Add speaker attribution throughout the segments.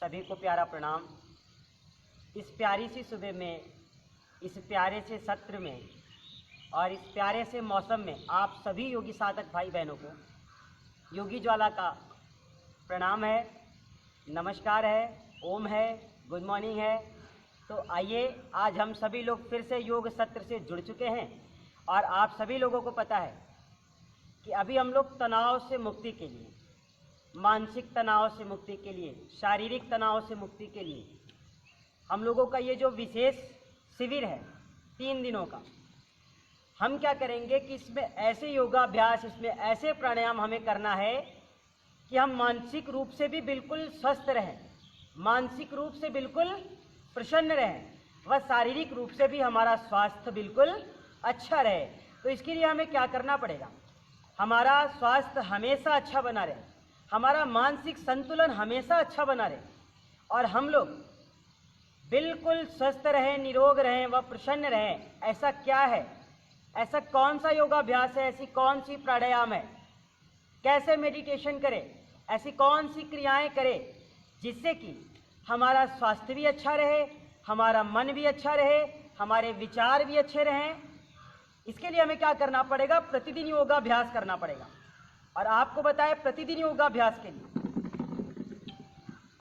Speaker 1: सभी को प्यारा प्रणाम। इस प्यारी सी सुबह में, इस प्यारे से सत्र में और इस प्यारे से मौसम में आप सभी योगी साधक भाई बहनों को योगी ज्वाला का प्रणाम है, नमस्कार है, ओम है, गुड मॉर्निंग है। तो आइए, आज हम सभी लोग फिर से योग सत्र से जुड़ चुके हैं और आप सभी लोगों को पता है कि अभी हम लोग तनाव से मुक्ति के लिए, मानसिक तनाव से मुक्ति के लिए, शारीरिक तनाव से मुक्ति के लिए हम लोगों का ये जो विशेष शिविर है 3 दिनों का, हम क्या करेंगे कि इसमें ऐसे योगाभ्यास, इसमें ऐसे प्राणायाम हमें करना है कि हम मानसिक रूप से भी बिल्कुल स्वस्थ रहें, मानसिक रूप से बिल्कुल प्रसन्न रहें व शारीरिक रूप से भी हमारा स्वास्थ्य बिल्कुल अच्छा रहे। तो इसके लिए हमें क्या करना पड़ेगा? हमारा स्वास्थ्य हमेशा अच्छा बना रहे, हमारा मानसिक संतुलन हमेशा अच्छा बना रहे और हम लोग बिल्कुल स्वस्थ रहें, निरोग रहें व प्रसन्न रहें। ऐसा क्या है? ऐसा कौन सा योगाभ्यास है? ऐसी कौन सी प्राणायाम है? कैसे मेडिटेशन करें? ऐसी कौन सी क्रियाएं करें जिससे कि हमारा स्वास्थ्य भी अच्छा रहे, हमारा मन भी अच्छा रहे, हमारे विचार भी अच्छे रहें? इसके लिए हमें क्या करना पड़ेगा? प्रतिदिन योगाभ्यास करना पड़ेगा। और आपको बताएं, प्रतिदिन योगाभ्यास के लिए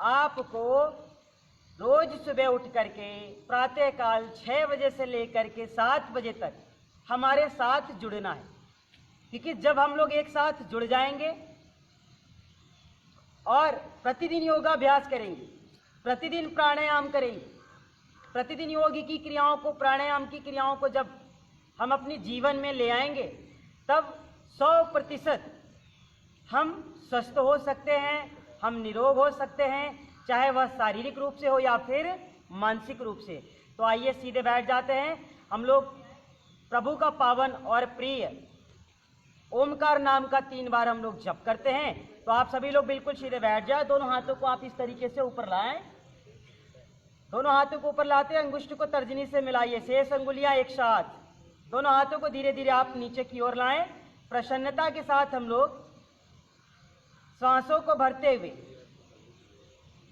Speaker 1: आपको रोज सुबह उठ करके प्रातःकाल 6 बजे से लेकर के 7 बजे तक हमारे साथ जुड़ना है। क्योंकि जब हम लोग एक साथ जुड़ जाएंगे और प्रतिदिन योगाभ्यास करेंगे, प्रतिदिन प्राणायाम करेंगे, प्रतिदिन योग की क्रियाओं को, प्राणायाम की क्रियाओं को जब हम अपने जीवन में ले आएंगे, तब 100% हम स्वस्थ हो सकते हैं, हम निरोग हो सकते हैं, चाहे वह शारीरिक रूप से हो या फिर मानसिक रूप से। तो आइए सीधे बैठ जाते हैं। हम लोग प्रभु का पावन और प्रिय ओमकार नाम का 3 बार हम लोग जप करते हैं। तो आप सभी लोग बिल्कुल सीधे बैठ जाए। दोनों हाथों को आप इस तरीके से ऊपर लाएं। दोनों हाथों को ऊपर लाते हैं, अंगुष्ठ को तर्जनी से मिलाइए, शेष अंगुलियां एक साथ। दोनों हाथों को धीरे धीरे आप नीचे की ओर लाएं। प्रसन्नता के साथ हम लोग सांसों को भरते हुए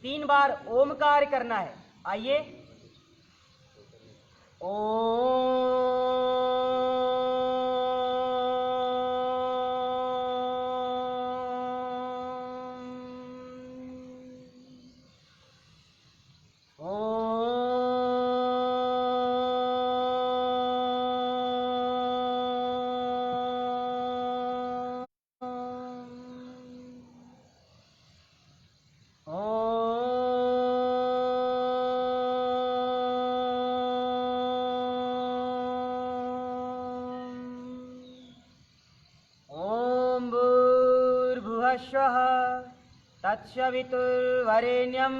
Speaker 1: 3 बार ओमकार करना है। आइए, ओम। स्वः तत्सवितुर्वरेण्यं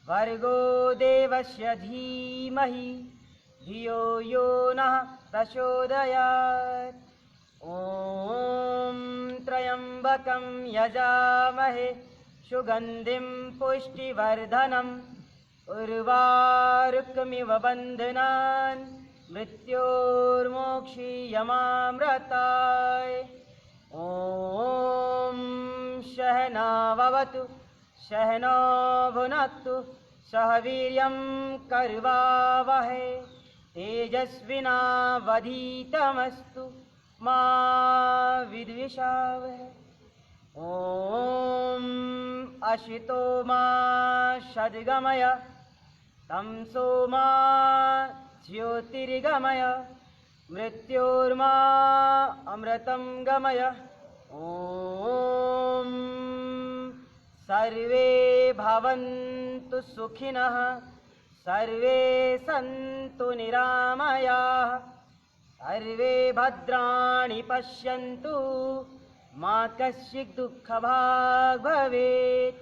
Speaker 1: भर्गो देवस्य धीमहि धियो यो नः प्रचोदयात्। ॐ त्र्यम्बकं यजामहे सुगन्धिं पुष्टिवर्धनम् उर्वारुकमिव बन्धनान् मृत्योर्मोक्षीयमामृताय। ॐ सहनाववतु सहनो भुनक्तु सह वीर्यं कर्वावहै तेजस्विनावधीतमस्तु मा विद्विषावहै। ॐ अशितो मा सद्गमय तमसो मा ज्योतिर्गमय मृत्योर्मा अमृतं गमय। ॐ सर्वे भवन्तु सुखिनः सर्वे सन्तु निरामयाः सर्वे भद्राणि पश्यन्तु मा कश्चित् दुःखभाग् भवेत्।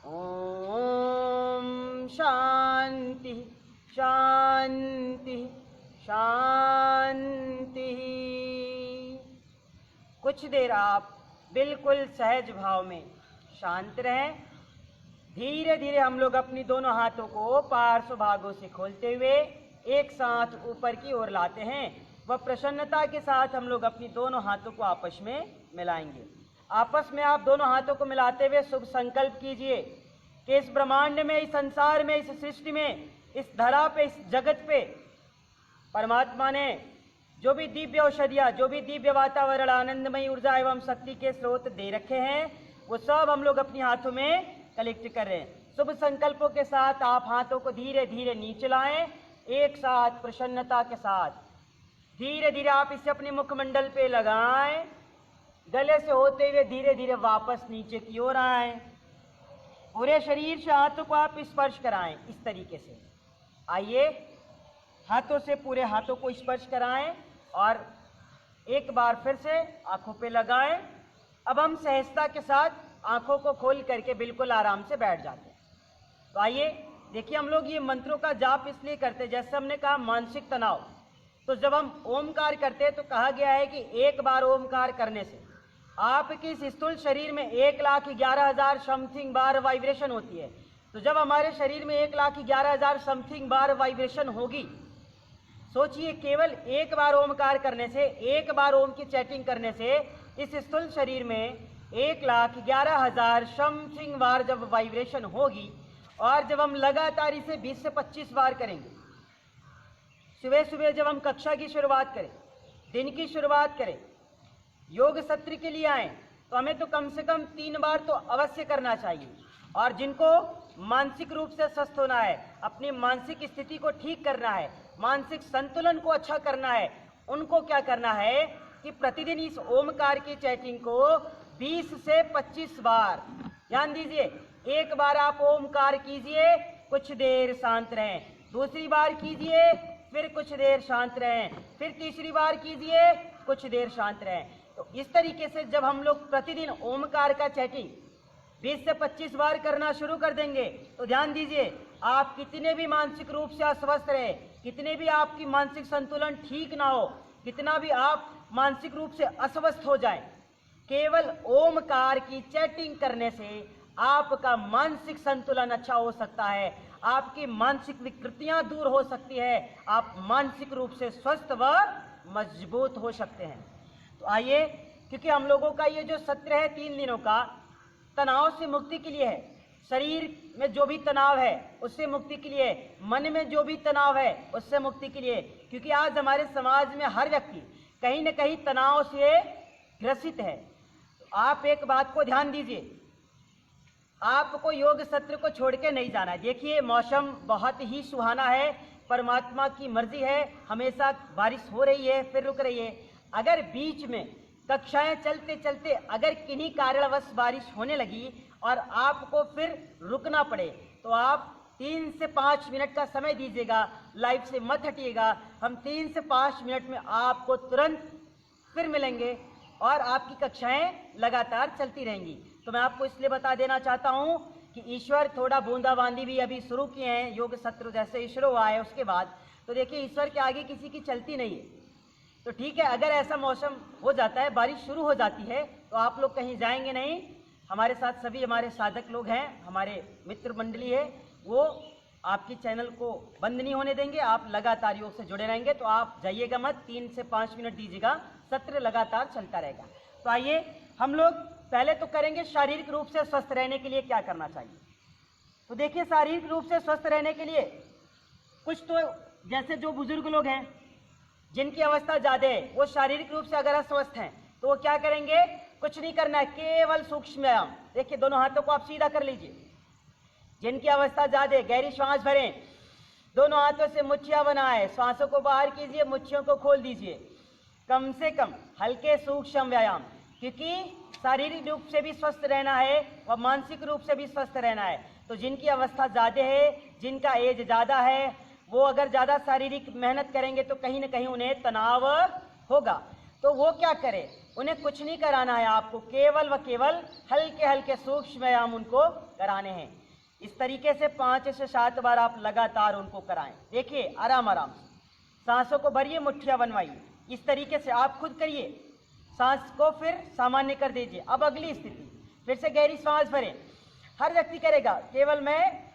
Speaker 1: ॐ शान्ति शान्ति शांति। कुछ देर आप बिल्कुल सहज भाव में शांत रहें। धीरे धीरे हम लोग अपनी दोनों हाथों को पार्श्व भागों से खोलते हुए एक साथ ऊपर की ओर लाते हैं। वह प्रसन्नता के साथ हम लोग अपनी दोनों हाथों को आपस में मिलाएंगे। आपस में आप दोनों हाथों को मिलाते हुए शुभ संकल्प कीजिए कि इस ब्रह्मांड में, इस संसार में, इस सृष्टि में, इस धरा पे, इस जगत पे परमात्मा ने जो भी दिव्य औषधियाँ, जो भी दिव्य वातावरण, आनंदमयी ऊर्जा एवं शक्ति के स्रोत दे रखे हैं, वो सब हम लोग अपने हाथों में कलेक्ट कर रहे हैं। शुभ संकल्पों के साथ आप हाथों को धीरे धीरे नीचे लाएं, एक साथ प्रसन्नता के साथ धीरे धीरे आप इसे अपने मुखमंडल पे लगाएं, गले से होते हुए धीरे धीरे वापस नीचे की ओर आएं, पूरे शरीर से हाथों को आप स्पर्श कराएं। इस तरीके से आइए, हाथों से पूरे हाथों को स्पर्श कराएं और एक बार फिर से आंखों पे लगाएं। अब हम सहजता के साथ आंखों को खोल करके बिल्कुल आराम से बैठ जाते हैं। तो आइए देखिए, हम लोग ये मंत्रों का जाप इसलिए करते हैं, जैसे हमने कहा मानसिक तनाव, तो जब हम ओमकार करते हैं तो कहा गया है कि एक बार ओमकार करने से आपके इस स्थूल शरीर में 1,11,000 समथिंग बार वाइब्रेशन होती है। तो जब हमारे शरीर में 1,11,000 समथिंग बार वाइब्रेशन होगी, सोचिए केवल एक बार ओमकार करने से, एक बार ओम की चैटिंग करने से इस स्थूल शरीर में 1,11,000 समथिंग बार जब वाइब्रेशन होगी, और जब हम लगातार इसे 20 से 25 बार करेंगे, सुबह सुबह जब हम कक्षा की शुरुआत करें, दिन की शुरुआत करें, योग सत्र के लिए आए, तो हमें तो कम से कम 3 बार तो अवश्य करना चाहिए। और जिनको मानसिक रूप से स्वस्थ होना है, अपनी मानसिक स्थिति को ठीक करना है, मानसिक संतुलन को अच्छा करना है, उनको क्या करना है कि प्रतिदिन इस ओमकार की चैटिंग को 20 से 25 बार, ध्यान दीजिए, एक बार आप ओमकार कीजिए, कुछ देर शांत रहें, दूसरी बार कीजिए, फिर कुछ देर शांत रहें, फिर तीसरी बार कीजिए, कुछ देर शांत रहें। तो इस तरीके से जब हम लोग प्रतिदिन ओमकार का चैटिंग 20 से 25 बार करना शुरू कर देंगे, तो ध्यान दीजिए, आप कितने भी मानसिक रूप से अस्वस्थ रहे, कितने भी आपकी मानसिक संतुलन ठीक ना हो, कितना भी आप मानसिक रूप से अस्वस्थ हो जाएं, केवल ओमकार की चैटिंग करने से आपका मानसिक संतुलन अच्छा हो सकता है, आपकी मानसिक विकृतियां दूर हो सकती है, आप मानसिक रूप से स्वस्थ व मजबूत हो सकते हैं। तो आइए, क्योंकि हम लोगों का ये जो सत्र है 3 दिनों का, तनाव से मुक्ति के लिए है, शरीर में जो भी तनाव है उससे मुक्ति के लिए, मन में जो भी तनाव है उससे मुक्ति के लिए, क्योंकि आज हमारे समाज में हर व्यक्ति कहीं न कहीं तनाव से ग्रसित है। तो आप एक बात को ध्यान दीजिए, आपको योग सत्र को छोड़ के नहीं जाना है। देखिए, मौसम बहुत ही सुहाना है, परमात्मा की मर्जी है, हमेशा बारिश हो रही है, फिर रुक रही है। अगर बीच में कक्षाएं चलते चलते अगर किन्हीं कारणवश बारिश होने लगी और आपको फिर रुकना पड़े, तो आप 3 से 5 मिनट का समय दीजिएगा, लाइव से मत हटिएगा। हम 3 से 5 मिनट में आपको तुरंत फिर मिलेंगे और आपकी कक्षाएं लगातार चलती रहेंगी। तो मैं आपको इसलिए बता देना चाहता हूं कि ईश्वर थोड़ा बूंदाबांदी भी अभी शुरू किए हैं, योग सत्र जैसे ही शुरू हुआ है उसके बाद, तो देखिए ईश्वर के आगे किसी की चलती नहीं है। तो ठीक है, अगर ऐसा मौसम हो जाता है, बारिश शुरू हो जाती है, तो आप लोग कहीं जाएंगे नहीं। हमारे साथ सभी हमारे साधक लोग हैं, हमारे मित्र मंडली है, वो आपकी चैनल को बंद नहीं होने देंगे, आप लगातार योग से जुड़े रहेंगे। तो आप जाइएगा मत, 3 से 5 मिनट दीजिएगा, सत्र लगातार चलता रहेगा। तो आइए, हम लोग पहले तो करेंगे शारीरिक रूप से स्वस्थ रहने के लिए क्या करना चाहिए। तो देखिए, शारीरिक रूप से स्वस्थ रहने के लिए कुछ तो, जैसे जो बुजुर्ग लोग हैं जिनकी अवस्था ज़्यादा है, वो शारीरिक रूप से अगर अस्वस्थ हैं तो वो क्या करेंगे, कुछ नहीं करना है, केवल सूक्ष्म व्यायाम। देखिए, दोनों हाथों को आप सीधा कर लीजिए। जिनकी अवस्था ज़्यादा है, गहरी श्वास भरें, दोनों हाथों से मुट्ठियाँ बनाएं, श्वासों को बाहर कीजिए, मुट्ठियों को खोल दीजिए। कम से कम हल्के सूक्ष्म व्यायाम, क्योंकि शारीरिक रूप से भी स्वस्थ रहना है और मानसिक रूप से भी स्वस्थ रहना है। तो जिनकी अवस्था ज़्यादा है, जिनका एज ज़्यादा है, वो अगर ज़्यादा शारीरिक मेहनत करेंगे तो कहीं ना कहीं उन्हें तनाव होगा। तो वो क्या करें, उन्हें कुछ नहीं कराना है, आपको केवल व केवल हल्के हल्के सूक्ष्म व्यायाम उनको कराने हैं। इस तरीके से 5 से 7 बार आप लगातार उनको कराएं। देखिए, आराम आराम से सांसों को भरिए, मुट्ठियाँ बनवाइए, इस तरीके से आप खुद करिए। सांस को फिर सामान्य कर दीजिए। अब अगली स्थिति, फिर से गहरी सांस भरें। हर व्यक्ति करेगा, केवल मैं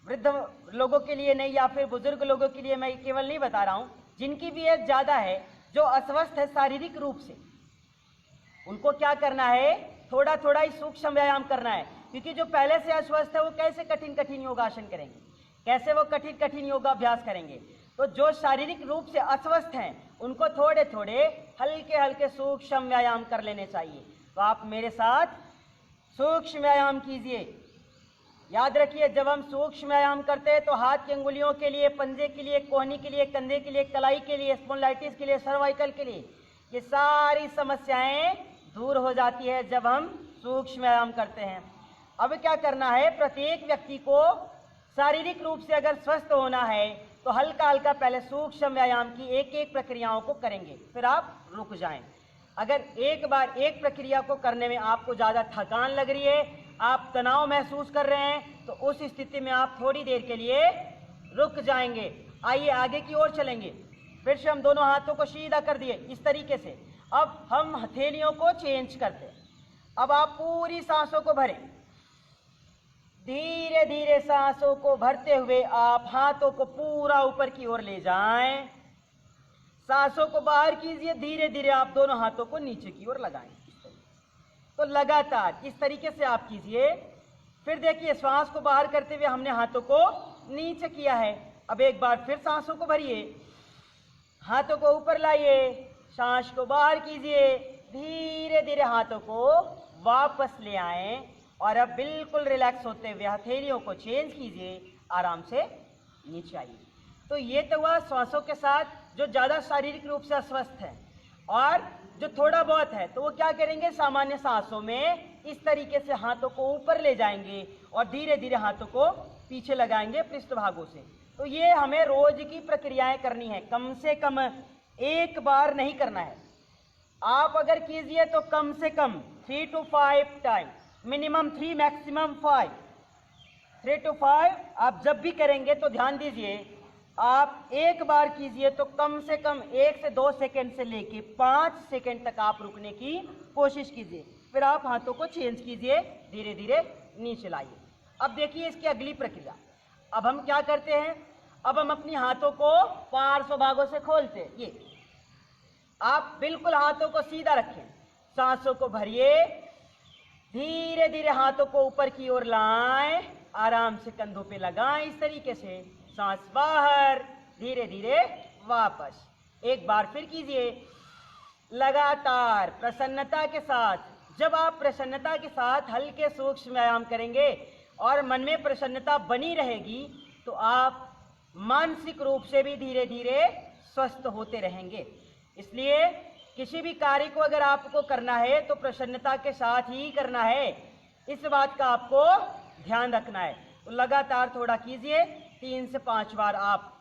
Speaker 1: वृद्ध लोगों के लिए नहीं या फिर बुजुर्ग लोगों के लिए मैं केवल नहीं बता रहा हूँ, जिनकी भी एज ज़्यादा है, जो अस्वस्थ है शारीरिक रूप से, उनको क्या करना है, थोड़ा थोड़ा ही सूक्ष्म व्यायाम करना है। क्योंकि जो पहले से अस्वस्थ है वो कैसे कठिन कठिन योगासन करेंगे, कैसे वो कठिन कठिन योगाभ्यास करेंगे। तो जो शारीरिक रूप से अस्वस्थ हैं उनको थोड़े थोड़े हल्के हल्के सूक्ष्म व्यायाम कर लेने चाहिए। तो आप मेरे साथ सूक्ष्म व्यायाम कीजिए। याद रखिए, जब हम सूक्ष्म व्यायाम करते हैं तो हाथ की अंगुलियों के लिए, पंजे के लिए, कोहनी के लिए, कंधे के लिए, कलाई के लिए, स्पॉन्डिलाइटिस के लिए, सर्वाइकल के लिए, ये सारी समस्याएं दूर हो जाती है जब हम सूक्ष्म व्यायाम करते हैं। अब क्या करना है, प्रत्येक व्यक्ति को शारीरिक रूप से अगर स्वस्थ होना है तो हल्का हल्का पहले सूक्ष्म व्यायाम की एक एक प्रक्रियाओं को करेंगे, फिर आप रुक जाएं। अगर एक बार एक प्रक्रिया को करने में आपको ज़्यादा थकान लग रही है, आप तनाव महसूस कर रहे हैं, तो उस स्थिति में आप थोड़ी देर के लिए रुक जाएंगे। आइए आगे की ओर चलेंगे। फिर से हम दोनों हाथों को सीधा कर दिए इस तरीके से। अब हम हथेलियों को चेंज करते हैं। अब आप पूरी सांसों को भरें, धीरे धीरे सांसों को भरते हुए आप हाथों को पूरा ऊपर की ओर ले जाएं। सांसों को बाहर कीजिए, धीरे धीरे आप दोनों हाथों को नीचे की ओर लगाएं। तो लगातार इस तरीके से आप कीजिए। फिर देखिए, श्वास को बाहर करते हुए हमने हाथों को नीचे किया है। अब एक बार फिर सांसों को भरिए, हाथों को ऊपर लाइए, सांस को बाहर कीजिए, धीरे धीरे हाथों को वापस ले आएं और अब बिल्कुल रिलैक्स होते हुए हथेलियों को चेंज कीजिए, आराम से नीचे आइए। तो ये तो हुआ श्वासों के साथ जो ज़्यादा शारीरिक रूप से अस्वस्थ है। और जो थोड़ा बहुत है तो वो क्या करेंगे, सामान्य सांसों में इस तरीके से हाथों को ऊपर ले जाएंगे और धीरे धीरे हाथों को पीछे लगाएंगे पृष्ठभागों से। तो ये हमें रोज की प्रक्रियाएं करनी है, कम से कम एक बार नहीं करना है। आप अगर कीजिए तो कम से कम 3 to 5 time, minimum 3 maximum 5, 3 to 5 आप जब भी करेंगे तो ध्यान दीजिए, आप एक बार कीजिए तो कम से कम 1 से 2 सेकंड से लेके 5 सेकंड तक आप रुकने की कोशिश कीजिए। फिर आप हाथों को चेंज कीजिए, धीरे धीरे नीचे लाइए। अब देखिए इसकी अगली प्रक्रिया। अब हम क्या करते हैं, अब हम अपनी हाथों को पार्श्व भागों से खोलते हैं। ये आप बिल्कुल हाथों को सीधा रखें, सांसों को भरिए, धीरे धीरे हाथों को ऊपर की ओर लाएं, आराम से कंधों पे लगाएं इस तरीके से, सांस बाहर, धीरे धीरे वापस। एक बार फिर कीजिए लगातार प्रसन्नता के साथ। जब आप प्रसन्नता के साथ हल्के सूक्ष्म व्यायाम करेंगे और मन में प्रसन्नता बनी रहेगी तो आप मानसिक रूप से भी धीरे धीरे स्वस्थ होते रहेंगे। इसलिए किसी भी कार्य को अगर आपको करना है तो प्रसन्नता के साथ ही करना है, इस बात का आपको ध्यान रखना है। तो लगातार थोड़ा कीजिए, 3 से 5 बार आप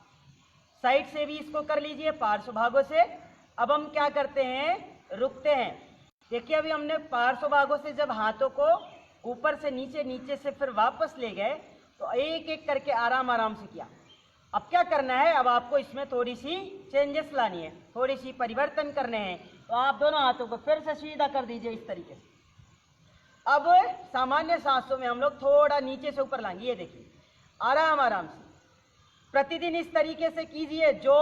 Speaker 1: साइड से भी इसको कर लीजिए, पार्श्व भागों से। अब हम क्या करते हैं, रुकते हैं। देखिए अभी हमने पार्श्व भागों से जब हाथों को ऊपर से नीचे, नीचे से फिर वापस ले गए तो एक एक करके आराम आराम से किया। अब क्या करना है, अब आपको इसमें थोड़ी सी चेंजेस लानी है, थोड़ी सी परिवर्तन करने हैं। तो आप दोनों हाथों को फिर से सीधा कर दीजिए इस तरीके से। अब सामान्य सांसों में हम लोग थोड़ा नीचे से ऊपर लाएंगे। ये देखिए आराम आराम से प्रतिदिन इस तरीके से कीजिए। जो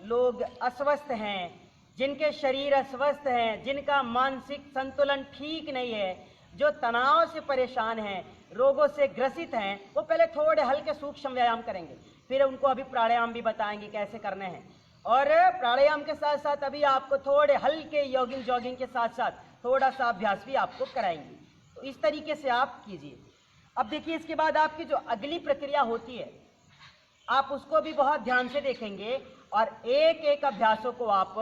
Speaker 1: लोग अस्वस्थ हैं, जिनके शरीर अस्वस्थ हैं, जिनका मानसिक संतुलन ठीक नहीं है, जो तनाव से परेशान हैं, रोगों से ग्रसित हैं, वो पहले थोड़े हल्के सूक्ष्म व्यायाम करेंगे, फिर उनको अभी प्राणायाम भी बताएंगे कैसे करने हैं। और प्राणायाम के साथ साथ अभी आपको थोड़े हल्के जॉगिंग के साथ साथ थोड़ा सा अभ्यास भी आपको कराएंगे। तो इस तरीके से आप कीजिए। अब देखिए इसके बाद आपकी जो अगली प्रक्रिया होती है आप उसको भी बहुत ध्यान से देखेंगे और एक एक अभ्यासों को आप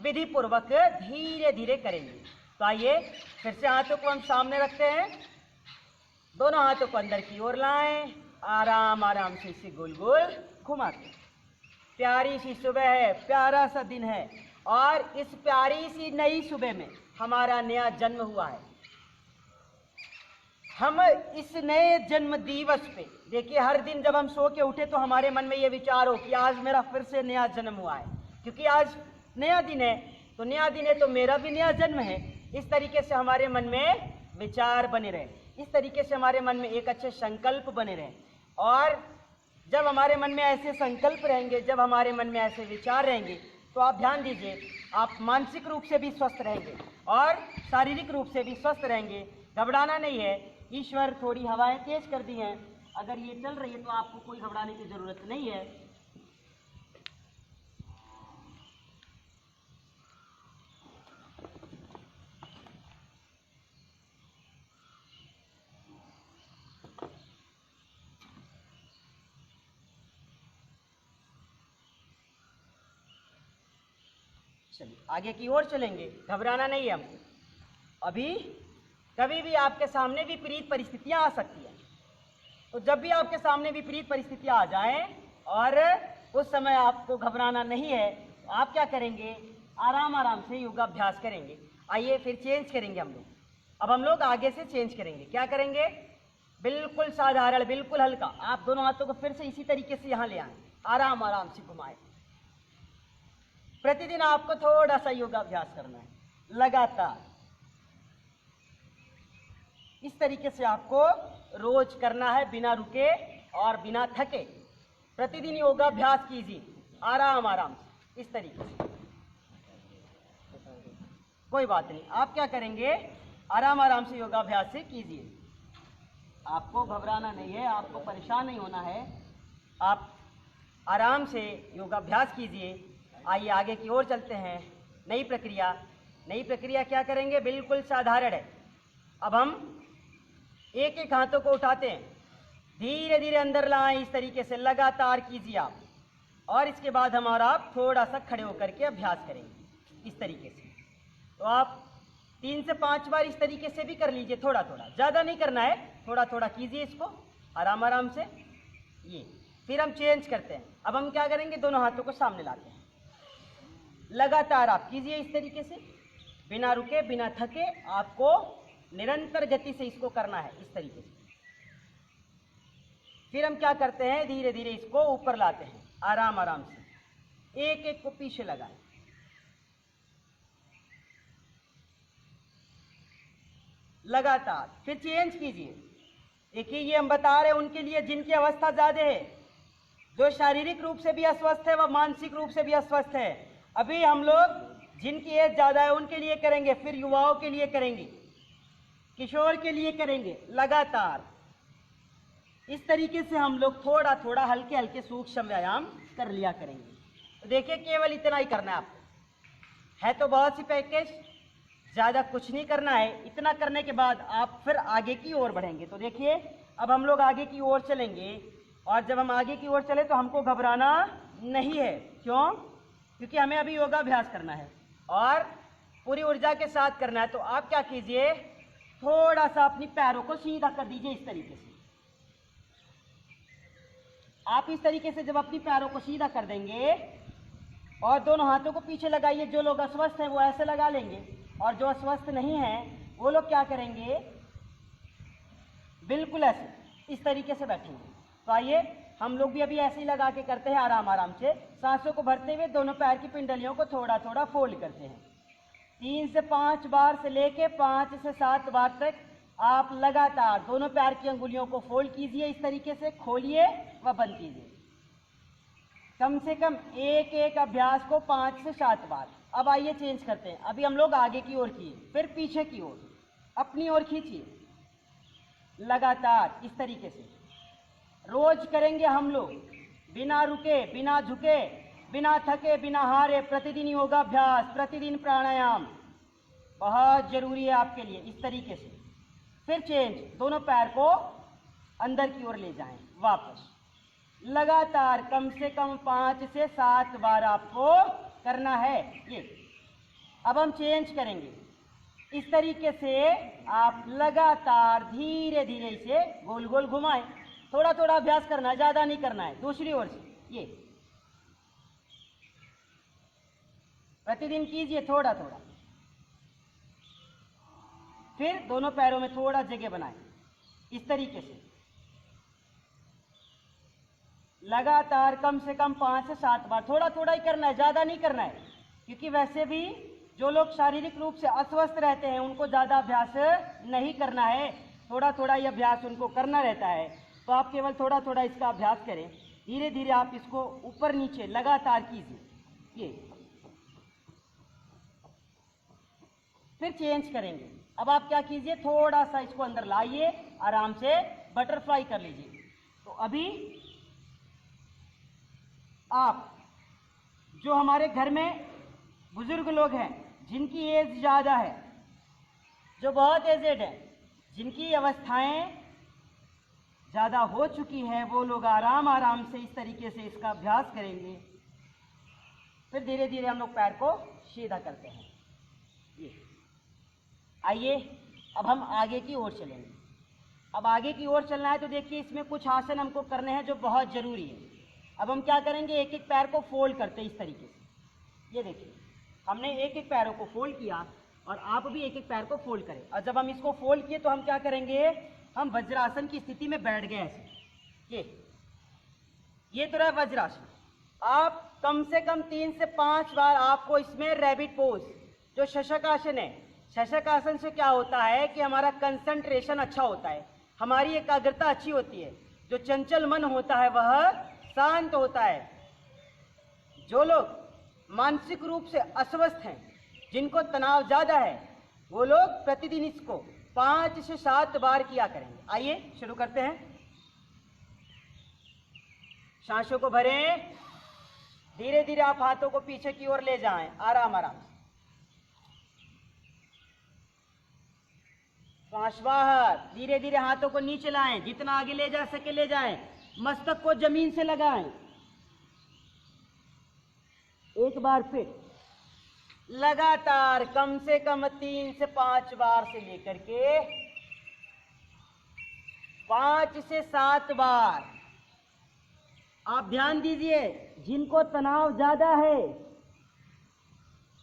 Speaker 1: विधि पूर्वक धीरे धीरे करेंगे। तो आइए फिर से हाथों को हम सामने रखते हैं, दोनों हाथों को अंदर की ओर लाएं, आराम आराम से इसे गोल गोल घुमाते। प्यारी सी सुबह है, प्यारा सा दिन है और इस प्यारी सी नई सुबह में हमारा नया जन्म हुआ है। हम इस नए जन्म दिवस पे देखिए, हर दिन जब हम सो के उठे तो हमारे मन में ये विचार हो कि आज मेरा फिर से नया जन्म हुआ है, क्योंकि आज नया दिन है, तो नया दिन है तो मेरा भी नया जन्म है। इस तरीके से हमारे मन में विचार बने रहे, इस तरीके से हमारे मन में एक अच्छे संकल्प बने रहे। और जब हमारे मन में ऐसे संकल्प रहेंगे, जब हमारे मन में ऐसे विचार रहेंगे, तो आप ध्यान दीजिए आप मानसिक रूप से भी स्वस्थ रहेंगे और शारीरिक रूप से भी स्वस्थ रहेंगे। घबराना नहीं है, ईश्वर थोड़ी हवाएं तेज कर दी हैं, अगर ये चल रही है तो आपको कोई घबराने की ज़रूरत नहीं है। चलिए आगे की ओर चलेंगे, घबराना नहीं है हमको। अभी कभी भी आपके सामने विपरीत परिस्थितियां आ सकती हैं, तो जब भी आपके सामने विपरीत परिस्थितियां आ जाएं और उस समय आपको घबराना नहीं है, तो आप क्या करेंगे, आराम आराम से योगाभ्यास करेंगे। आइए फिर चेंज करेंगे हम लोग। अब हम लोग आगे से चेंज करेंगे, क्या करेंगे, बिल्कुल साधारण, बिल्कुल हल्का। आप दोनों हाथों को फिर से इसी तरीके से यहाँ ले आए, आराम आराम से घुमाएं। प्रतिदिन आपको थोड़ा सा योगाभ्यास करना है, लगातार इस तरीके से आपको रोज करना है, बिना रुके और बिना थके। प्रतिदिन योगाभ्यास कीजिए आराम आराम से, इस तरीके से। कोई बात नहीं, आप क्या करेंगे, आराम आराम से योगाभ्यास से कीजिए। आपको घबराना नहीं है, आपको परेशान नहीं होना है, आप आराम से योगाभ्यास कीजिए। आइए आगे की ओर चलते हैं। नई प्रक्रिया क्या करेंगे, बिल्कुल साधारण है। अब हम एक एक हाथों को उठाते हैं, धीरे धीरे अंदर लाएं, इस तरीके से लगातार कीजिए आप। और इसके बाद हम और आप थोड़ा सा खड़े होकर के अभ्यास करेंगे इस तरीके से। तो आप 3 से 5 बार इस तरीके से भी कर लीजिए, थोड़ा थोड़ा, ज़्यादा नहीं करना है, थोड़ा थोड़ा कीजिए इसको आराम आराम से। ये फिर हम चेंज करते हैं। अब हम क्या करेंगे, दोनों हाथों को सामने लाते हैं, लगातार आप कीजिए इस तरीके से, बिना रुके बिना थके। आपको निरंतर गति से इसको करना है इस तरीके से। फिर हम क्या करते हैं, धीरे धीरे इसको ऊपर लाते हैं आराम आराम से, एक एक को पीछे लगाएं, लगातार। फिर चेंज कीजिए। देखिए ये हम बता रहे हैं उनके लिए जिनकी अवस्था ज्यादा है, जो शारीरिक रूप से भी अस्वस्थ है व मानसिक रूप से भी अस्वस्थ है। अभी हम लोग जिनकी एज ज्यादा है उनके लिए करेंगे, फिर युवाओं के लिए करेंगे, किशोर के लिए करेंगे। लगातार इस तरीके से हम लोग थोड़ा थोड़ा हल्के हल्के सूक्ष्म व्यायाम कर लिया करेंगे। तो देखिए केवल इतना ही करना है आपको, है तो बहुत सी पैकेज, ज़्यादा कुछ नहीं करना है। इतना करने के बाद आप फिर आगे की ओर बढ़ेंगे। तो देखिए अब हम लोग आगे की ओर चलेंगे, और जब हम आगे की ओर चले तो हमको घबराना नहीं है। क्यों? क्योंकि हमें अभी योगाभ्यास करना है और पूरी ऊर्जा के साथ करना है। तो आप क्या कीजिए, थोड़ा सा अपनी पैरों को सीधा कर दीजिए इस तरीके से। आप इस तरीके से जब अपनी पैरों को सीधा कर देंगे और दोनों हाथों को पीछे लगाइए, जो लोग अस्वस्थ हैं वो ऐसे लगा लेंगे, और जो अस्वस्थ नहीं हैं वो लोग क्या करेंगे, बिल्कुल ऐसे इस तरीके से बैठेंगे। तो आइए हम लोग भी अभी ऐसे ही लगा के करते हैं आराम आराम से। सांसों को भरते हुए दोनों पैर की पिंडलियों को थोड़ा थोड़ा फोल्ड करते हैं। 3 से 5 बार से लेके 5 से 7 बार तक आप लगातार दोनों पैर की अंगुलियों को फोल्ड कीजिए, इस तरीके से खोलिए व बंद कीजिए। कम से कम एक एक अभ्यास को 5 से 7 बार। अब आइए चेंज करते हैं। अभी हम लोग आगे की ओर किए, फिर पीछे की ओर, अपनी ओर खींचिए लगातार इस तरीके से। रोज करेंगे हम लोग, बिना रुके बिना झुके बिना थके बिना हारे। प्रतिदिन योगाभ्यास, प्रतिदिन प्राणायाम बहुत जरूरी है आपके लिए, इस तरीके से। फिर चेंज, दोनों पैर को अंदर की ओर ले जाएं, वापस लगातार कम से कम 5 से 7 बार आपको करना है ये। अब हम चेंज करेंगे इस तरीके से। आप लगातार धीरे धीरे इसे गोल गोल घुमाएं, थोड़ा थोड़ा अभ्यास करना है, ज्यादा नहीं करना है। दूसरी ओर से ये प्रतिदिन कीजिए थोड़ा थोड़ा। फिर दोनों पैरों में थोड़ा जगह बनाएं इस तरीके से, लगातार कम से कम 5 से 7 बार। थोड़ा थोड़ा ही करना है, ज़्यादा नहीं करना है, क्योंकि वैसे भी जो लोग शारीरिक रूप से अस्वस्थ रहते हैं उनको ज़्यादा अभ्यास नहीं करना है, थोड़ा थोड़ा ही अभ्यास उनको करना रहता है। तो आप केवल थोड़ा थोड़ा इसका अभ्यास करें, धीरे धीरे आप इसको ऊपर नीचे लगातार कीजिए ये। फिर चेंज करेंगे। अब आप क्या कीजिए, थोड़ा सा इसको अंदर लाइए आराम से बटरफ्लाई कर लीजिए। तो अभी आप जो हमारे घर में बुजुर्ग लोग हैं जिनकी एज ज़्यादा है, जो बहुत एजेड है, जिनकी अवस्थाएं ज़्यादा हो चुकी है, वो लोग आराम आराम से इस तरीके से इसका अभ्यास करेंगे। फिर धीरे धीरे हम लोग पैर को सीधा करते हैं। ये आइए अब हम आगे की ओर चलेंगे। अब आगे की ओर चलना है तो देखिए इसमें कुछ आसन हमको करने हैं जो बहुत ज़रूरी है। अब हम क्या करेंगे, एक एक पैर को फोल्ड करते हैं इस तरीके से। ये देखिए हमने एक एक पैरों को फोल्ड किया और आप भी एक एक पैर को फोल्ड करें। और जब हम इसको फोल्ड किए तो हम क्या करेंगे, हम वज्रासन की स्थिति में बैठ गए ऐसे। ये तो रहा वज्रासन। आप कम से कम 3 से 5 बार आपको इसमें रैबिट पोज, जो शशक आसन है, शशक आसन से क्या होता है कि हमारा कंसंट्रेशन अच्छा होता है, हमारी एकाग्रता अच्छी होती है, जो चंचल मन होता है वह शांत होता है। जो लोग मानसिक रूप से अस्वस्थ हैं, जिनको तनाव ज़्यादा है, वो लोग प्रतिदिन इसको 5 से 7 बार किया करेंगे। आइए शुरू करते हैं। सांसों को भरें, धीरे धीरे आप हाथों को पीछे की ओर ले जाएं, आराम आराम से। श्वास बाहर, धीरे धीरे हाथों को नीचे लाएं, जितना आगे ले जा सके ले जाएं, मस्तक को जमीन से लगाएं। एक बार फिर लगातार कम से कम 3 से 5 बार से लेकर के 5 से 7 बार। आप ध्यान दीजिए, जिनको तनाव ज्यादा है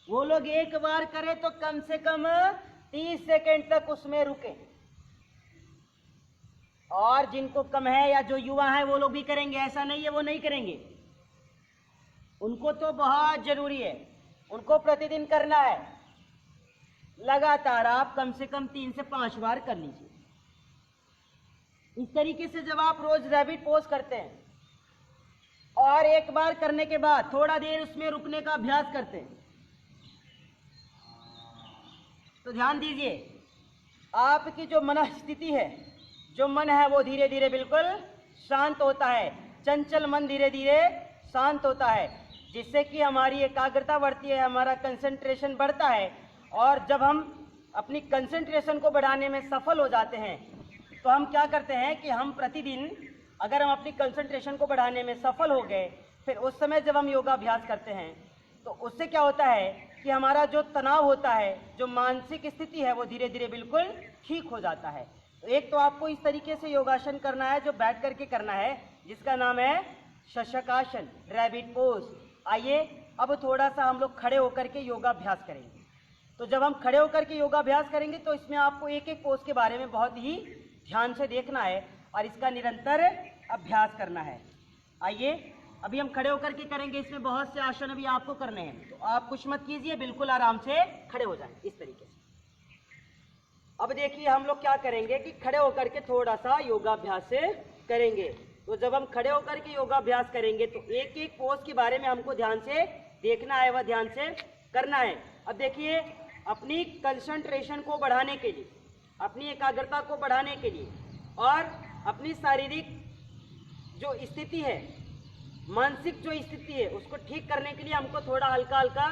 Speaker 1: वो लोग एक बार करें तो कम से कम 30 सेकंड तक उसमें रुके, और जिनको कम है या जो युवा है वो लोग भी करेंगे, ऐसा नहीं है वो नहीं करेंगे। उनको तो बहुत जरूरी है, उनको प्रतिदिन करना है। लगातार आप कम से कम 3 से 5 बार कर लीजिए। इस तरीके से जब आप रोज रैबिट पोज करते हैं और एक बार करने के बाद थोड़ा देर उसमें रुकने का अभ्यास करते हैं, तो ध्यान दीजिए आपकी जो मन स्थिति है, जो मन है वो धीरे धीरे बिल्कुल शांत होता है। चंचल मन धीरे धीरे शांत होता है, जिससे कि हमारी एकाग्रता बढ़ती है, हमारा कंसंट्रेशन बढ़ता है। और जब हम अपनी कंसंट्रेशन को बढ़ाने में सफल हो जाते हैं तो हम क्या करते हैं कि हम प्रतिदिन अगर हम अपनी कंसंट्रेशन को बढ़ाने में सफल हो गए, फिर उस समय जब हम योगाभ्यास करते हैं तो उससे क्या होता है कि हमारा जो तनाव होता है, जो मानसिक स्थिति है, वो धीरे धीरे बिल्कुल ठीक हो जाता है। तो एक तो आपको इस तरीके से योगासन करना है जो बैठ करके करना है, जिसका नाम है शशकासन, रैबिट पोज। आइए अब थोड़ा सा हम लोग खड़े होकर के योगाभ्यास करेंगे। तो जब हम खड़े होकर के योगाभ्यास करेंगे तो इसमें आपको एक एक पोज के बारे में बहुत ही ध्यान से देखना है और इसका निरंतर अभ्यास करना है। आइए अभी हम खड़े होकर के करेंगे, इसमें बहुत से आसन अभी आपको करने हैं, तो आप कुछ मत कीजिए, बिल्कुल आराम से खड़े हो जाएं इस तरीके से। अब देखिए हम लोग क्या करेंगे कि खड़े होकर के थोड़ा सा योगाभ्यास करेंगे। तो जब हम खड़े होकर के योगाभ्यास करेंगे तो एक एक पोज के बारे में हमको ध्यान से देखना है, वह ध्यान से करना है। अब देखिए अपनी कंसंट्रेशन को बढ़ाने के लिए, अपनी एकाग्रता को बढ़ाने के लिए और अपनी शारीरिक जो स्थिति है, मानसिक जो स्थिति है, उसको ठीक करने के लिए हमको थोड़ा हल्का हल्का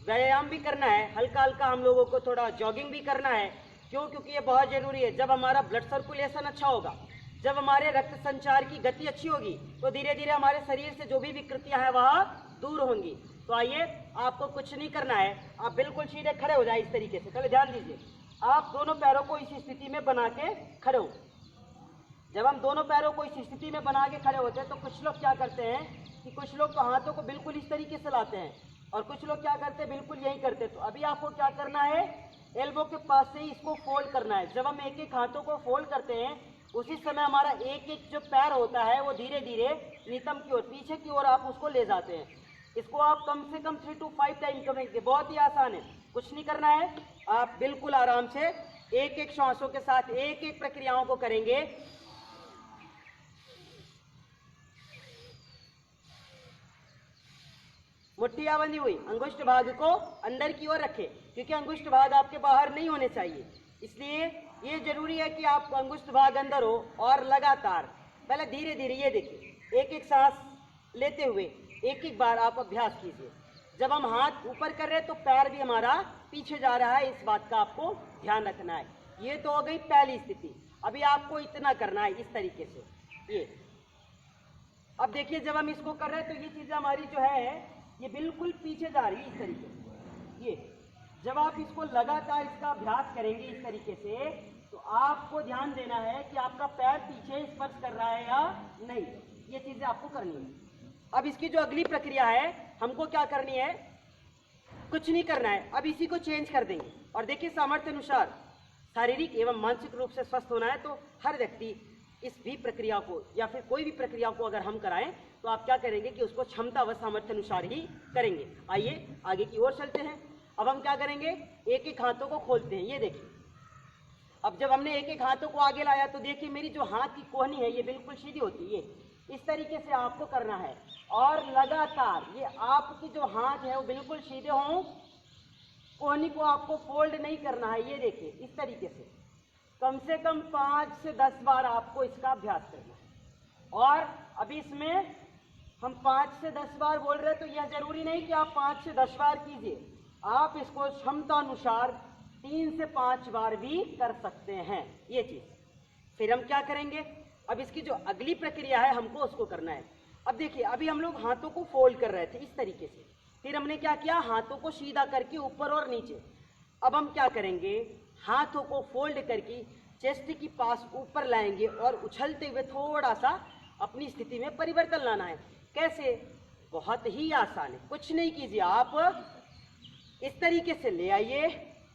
Speaker 1: व्यायाम भी करना है, हल्का हल्का हम लोगों को थोड़ा जॉगिंग भी करना है। क्यों? क्योंकि ये बहुत ज़रूरी है। जब हमारा ब्लड सर्कुलेशन अच्छा होगा, जब हमारे रक्त संचार की गति अच्छी होगी, तो धीरे धीरे हमारे शरीर से जो भी विकृतियां हैं वह दूर होंगी। तो आइए आपको कुछ नहीं करना है, आप बिल्कुल सीधे खड़े हो जाए इस तरीके से। पहले ध्यान दीजिए, आप दोनों पैरों को इस स्थिति में बना के खड़े हो। जब हम दोनों पैरों को इस स्थिति में बना के खड़े होते हैं तो कुछ लोग क्या करते हैं कि कुछ लोग तो हाथों को बिल्कुल इस तरीके से लाते हैं और कुछ लोग क्या करते हैं बिल्कुल यही करते हैं। तो अभी आपको क्या करना है, एल्बो के पास से ही इसको फोल्ड करना है। जब हम एक एक हाथों को फोल्ड करते हैं उसी समय हमारा एक एक जो पैर होता है वो धीरे धीरे नितंब की ओर, पीछे की ओर आप उसको ले जाते हैं। इसको आप कम से कम 3 to 5 टाइम करेंगे। बहुत ही आसान है, कुछ नहीं करना है, आप बिल्कुल आराम से एक एक श्वासों के साथ एक एक प्रक्रियाओं को करेंगे। मुट्ठियां बंधी हुई, अंगुष्ठ भाग को अंदर की ओर रखें, क्योंकि अंगुष्ठ भाग आपके बाहर नहीं होने चाहिए, इसलिए ये जरूरी है कि आपको अंगुष्ठ भाग अंदर हो और लगातार पहले धीरे धीरे, ये देखिए एक एक सांस लेते हुए एक एक बार आप अभ्यास कीजिए। जब हम हाथ ऊपर कर रहे हैं तो पैर भी हमारा पीछे जा रहा है, इस बात का आपको ध्यान रखना है। ये तो हो गई पहली स्थिति। अभी आपको इतना करना है इस तरीके से। ये अब देखिए जब हम इसको कर रहे हैं तो ये चीज़ हमारी जो है ये बिल्कुल पीछे जा रही है इस तरीके से। ये जब आप इसको लगातार इसका अभ्यास करेंगे इस तरीके से तो आपको ध्यान देना है कि आपका पैर पीछे स्पर्श कर रहा है या नहीं, ये चीज़ें आपको करनी है। अब इसकी जो अगली प्रक्रिया है हमको क्या करनी है, कुछ नहीं करना है, अब इसी को चेंज कर देंगे। और देखिए सामर्थ्य अनुसार शारीरिक एवं मानसिक रूप से स्वस्थ होना है तो हर व्यक्ति इस भी प्रक्रिया को या फिर कोई भी प्रक्रिया को अगर हम कराएं तो आप क्या करेंगे कि उसको क्षमता व सामर्थ्य अनुसार ही करेंगे। आइए आगे की ओर चलते हैं। अब हम क्या करेंगे, एक एक हाथों को खोलते हैं। ये देखिए अब जब हमने एक एक हाथों को आगे लाया तो देखिए मेरी जो हाथ की कोहनी है ये बिल्कुल सीधी होती है। इस तरीके से आपको करना है और लगातार ये आपकी जो हाथ है वो बिल्कुल सीधे हों, कोहनी को आपको फोल्ड नहीं करना है। ये देखिए इस तरीके से कम से कम 5 से 10 बार आपको इसका अभ्यास करना है। और अभी इसमें हम 5 से 10 बार बोल रहे हैं तो यह जरूरी नहीं कि आप 5 से 10 बार कीजिए, आप इसको क्षमता अनुसार 3 से 5 बार भी कर सकते हैं ये चीज़। फिर हम क्या करेंगे, अब इसकी जो अगली प्रक्रिया है हमको उसको करना है। अब देखिए अभी हम लोग हाथों को फोल्ड कर रहे थे इस तरीके से, फिर हमने क्या किया, हाथों को सीधा करके ऊपर और नीचे। अब हम क्या करेंगे, हाथों को फोल्ड करके चेस्ट की पास ऊपर लाएंगे और उछलते हुए थोड़ा सा अपनी स्थिति में परिवर्तन लाना है। कैसे, बहुत ही आसान है, कुछ नहीं कीजिए, आप इस तरीके से ले आइए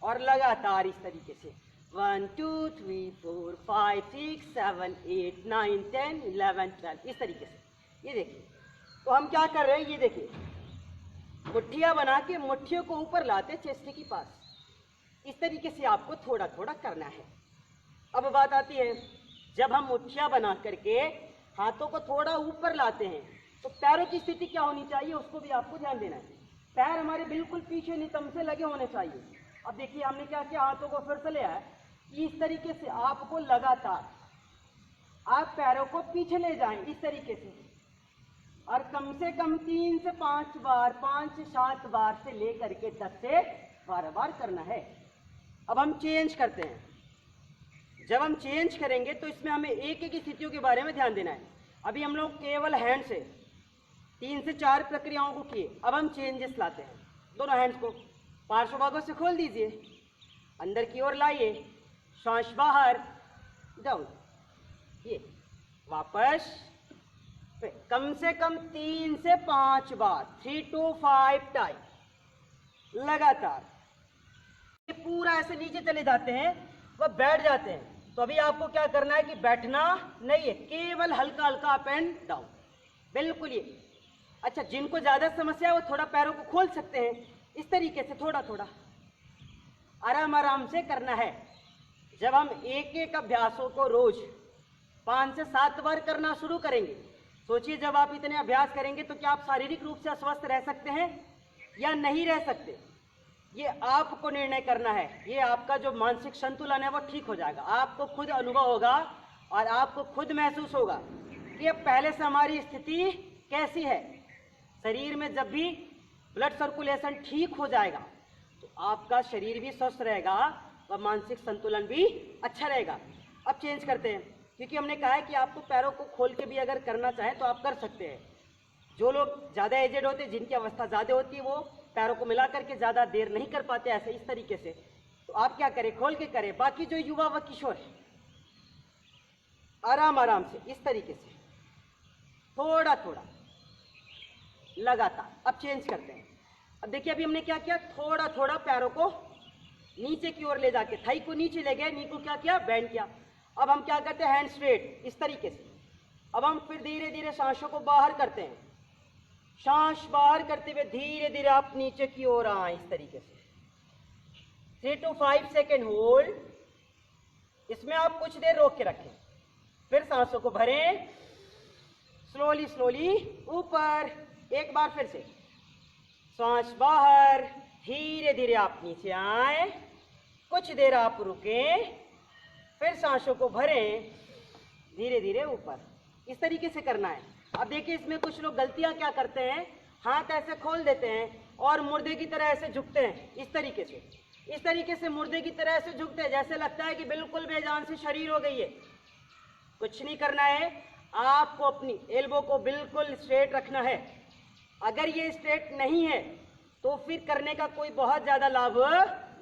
Speaker 1: और लगातार इस तरीके से 1 2 3 4 5 6 7 8 9 10 11 12 इस तरीके से। ये देखिए तो हम क्या कर रहे हैं, ये देखिए मुट्ठियाँ बना के मुट्ठियों को ऊपर लाते चेस्ट के पास, इस तरीके से आपको थोड़ा थोड़ा करना है। अब बात आती है, जब हम मुट्ठियाँ बना करके हाथों को थोड़ा ऊपर लाते हैं तो पैरों की स्थिति क्या होनी चाहिए उसको भी आपको ध्यान देना है। पैर हमारे बिल्कुल पीछे नितंब से लगे होने चाहिए। अब देखिए हमने क्या किया, हाथों को फिर से ले आया, इस तरीके से आपको लगातार आप पैरों को पीछे ले जाएं इस तरीके से और कम से कम 3 से 5 बार, 5 से 7 बार से लेकर के 10 से 12 बार करना है। अब हम चेंज करते हैं। जब हम चेंज करेंगे तो इसमें हमें एक एक स्थितियों के बारे में ध्यान देना है। अभी हम लोग केवल हैंड से 3 से 4 प्रक्रियाओं को किए, अब हम चेंजेस लाते हैं। दोनों हैंड्स को पार्श्व भागों से खोल दीजिए, अंदर की ओर लाइए, सांस बाहर, डाउन, ये वापस, कम से कम 3 से 5 बार, 3 to 5 टाइम लगातार। ये पूरा ऐसे नीचे चले जाते हैं, वह बैठ जाते हैं। तो अभी आपको क्या करना है कि बैठना नहीं है, केवल हल्का हल्का अप एंड डाउन, बिल्कुल ये। अच्छा, जिनको ज़्यादा समस्या है वो थोड़ा पैरों को खोल सकते हैं, इस तरीके से थोड़ा थोड़ा आराम आराम से करना है। जब हम एक एक अभ्यासों को रोज 5 से 7 बार करना शुरू करेंगे, सोचिए जब आप इतने अभ्यास करेंगे तो क्या आप शारीरिक रूप से अस्वस्थ रह सकते हैं या नहीं रह सकते, ये आपको निर्णय करना है। ये आपका जो मानसिक संतुलन है वो ठीक हो जाएगा, आपको खुद अनुभव होगा और आपको खुद महसूस होगा कि अब पहले से हमारी स्थिति कैसी है। शरीर में जब भी ब्लड सर्कुलेशन ठीक हो जाएगा तो आपका शरीर भी स्वस्थ रहेगा और मानसिक संतुलन भी अच्छा रहेगा। अब चेंज करते हैं, क्योंकि हमने कहा है कि आपको पैरों को खोल के भी अगर करना चाहें तो आप कर सकते हैं। जो लोग ज़्यादा एजेड होते हैं, जिनकी अवस्था ज़्यादा होती है, वो पैरों को मिला करके ज़्यादा देर नहीं कर पाते ऐसे इस तरीके से, तो आप क्या करें, खोल के करें। बाकी जो युवा व किशोर है, आराम आराम से इस तरीके से थोड़ा थोड़ा लगातार। अब चेंज करते हैं। अब देखिए अभी हमने क्या किया, थोड़ा थोड़ा पैरों को नीचे की ओर ले जाके, थाई को नीचे ले गए, नी को क्या किया, बैंड किया। अब हम क्या करते हैं, हैंड स्ट्रेट इस तरीके से। अब हम फिर धीरे धीरे सांसों को बाहर करते हैं, सांस बाहर करते हुए धीरे धीरे आप नीचे की ओर आए इस तरीके से। 3 to 5 सेकेंड होल्ड, इसमें आप कुछ देर रोक के रखें, फिर सांसों को भरें, स्लोली स्लोली ऊपर, एक बार फिर से सांस बाहर, धीरे धीरे आप नीचे आए, कुछ देर आप रुकें, फिर सांसों को भरें, धीरे धीरे ऊपर। इस तरीके से करना है। अब देखिए इसमें कुछ लोग गलतियां क्या करते हैं, हाथ ऐसे खोल देते हैं और मुर्दे की तरह ऐसे झुकते हैं। इस तरीके से मुर्दे की तरह ऐसे झुकते हैं, जैसे लगता है कि बिल्कुल बेजान से शरीर हो गई है। कुछ नहीं करना है, आपको अपनी एल्बो को बिल्कुल स्ट्रेट रखना है। अगर ये स्ट्रेट नहीं है तो फिर करने का कोई बहुत ज़्यादा लाभ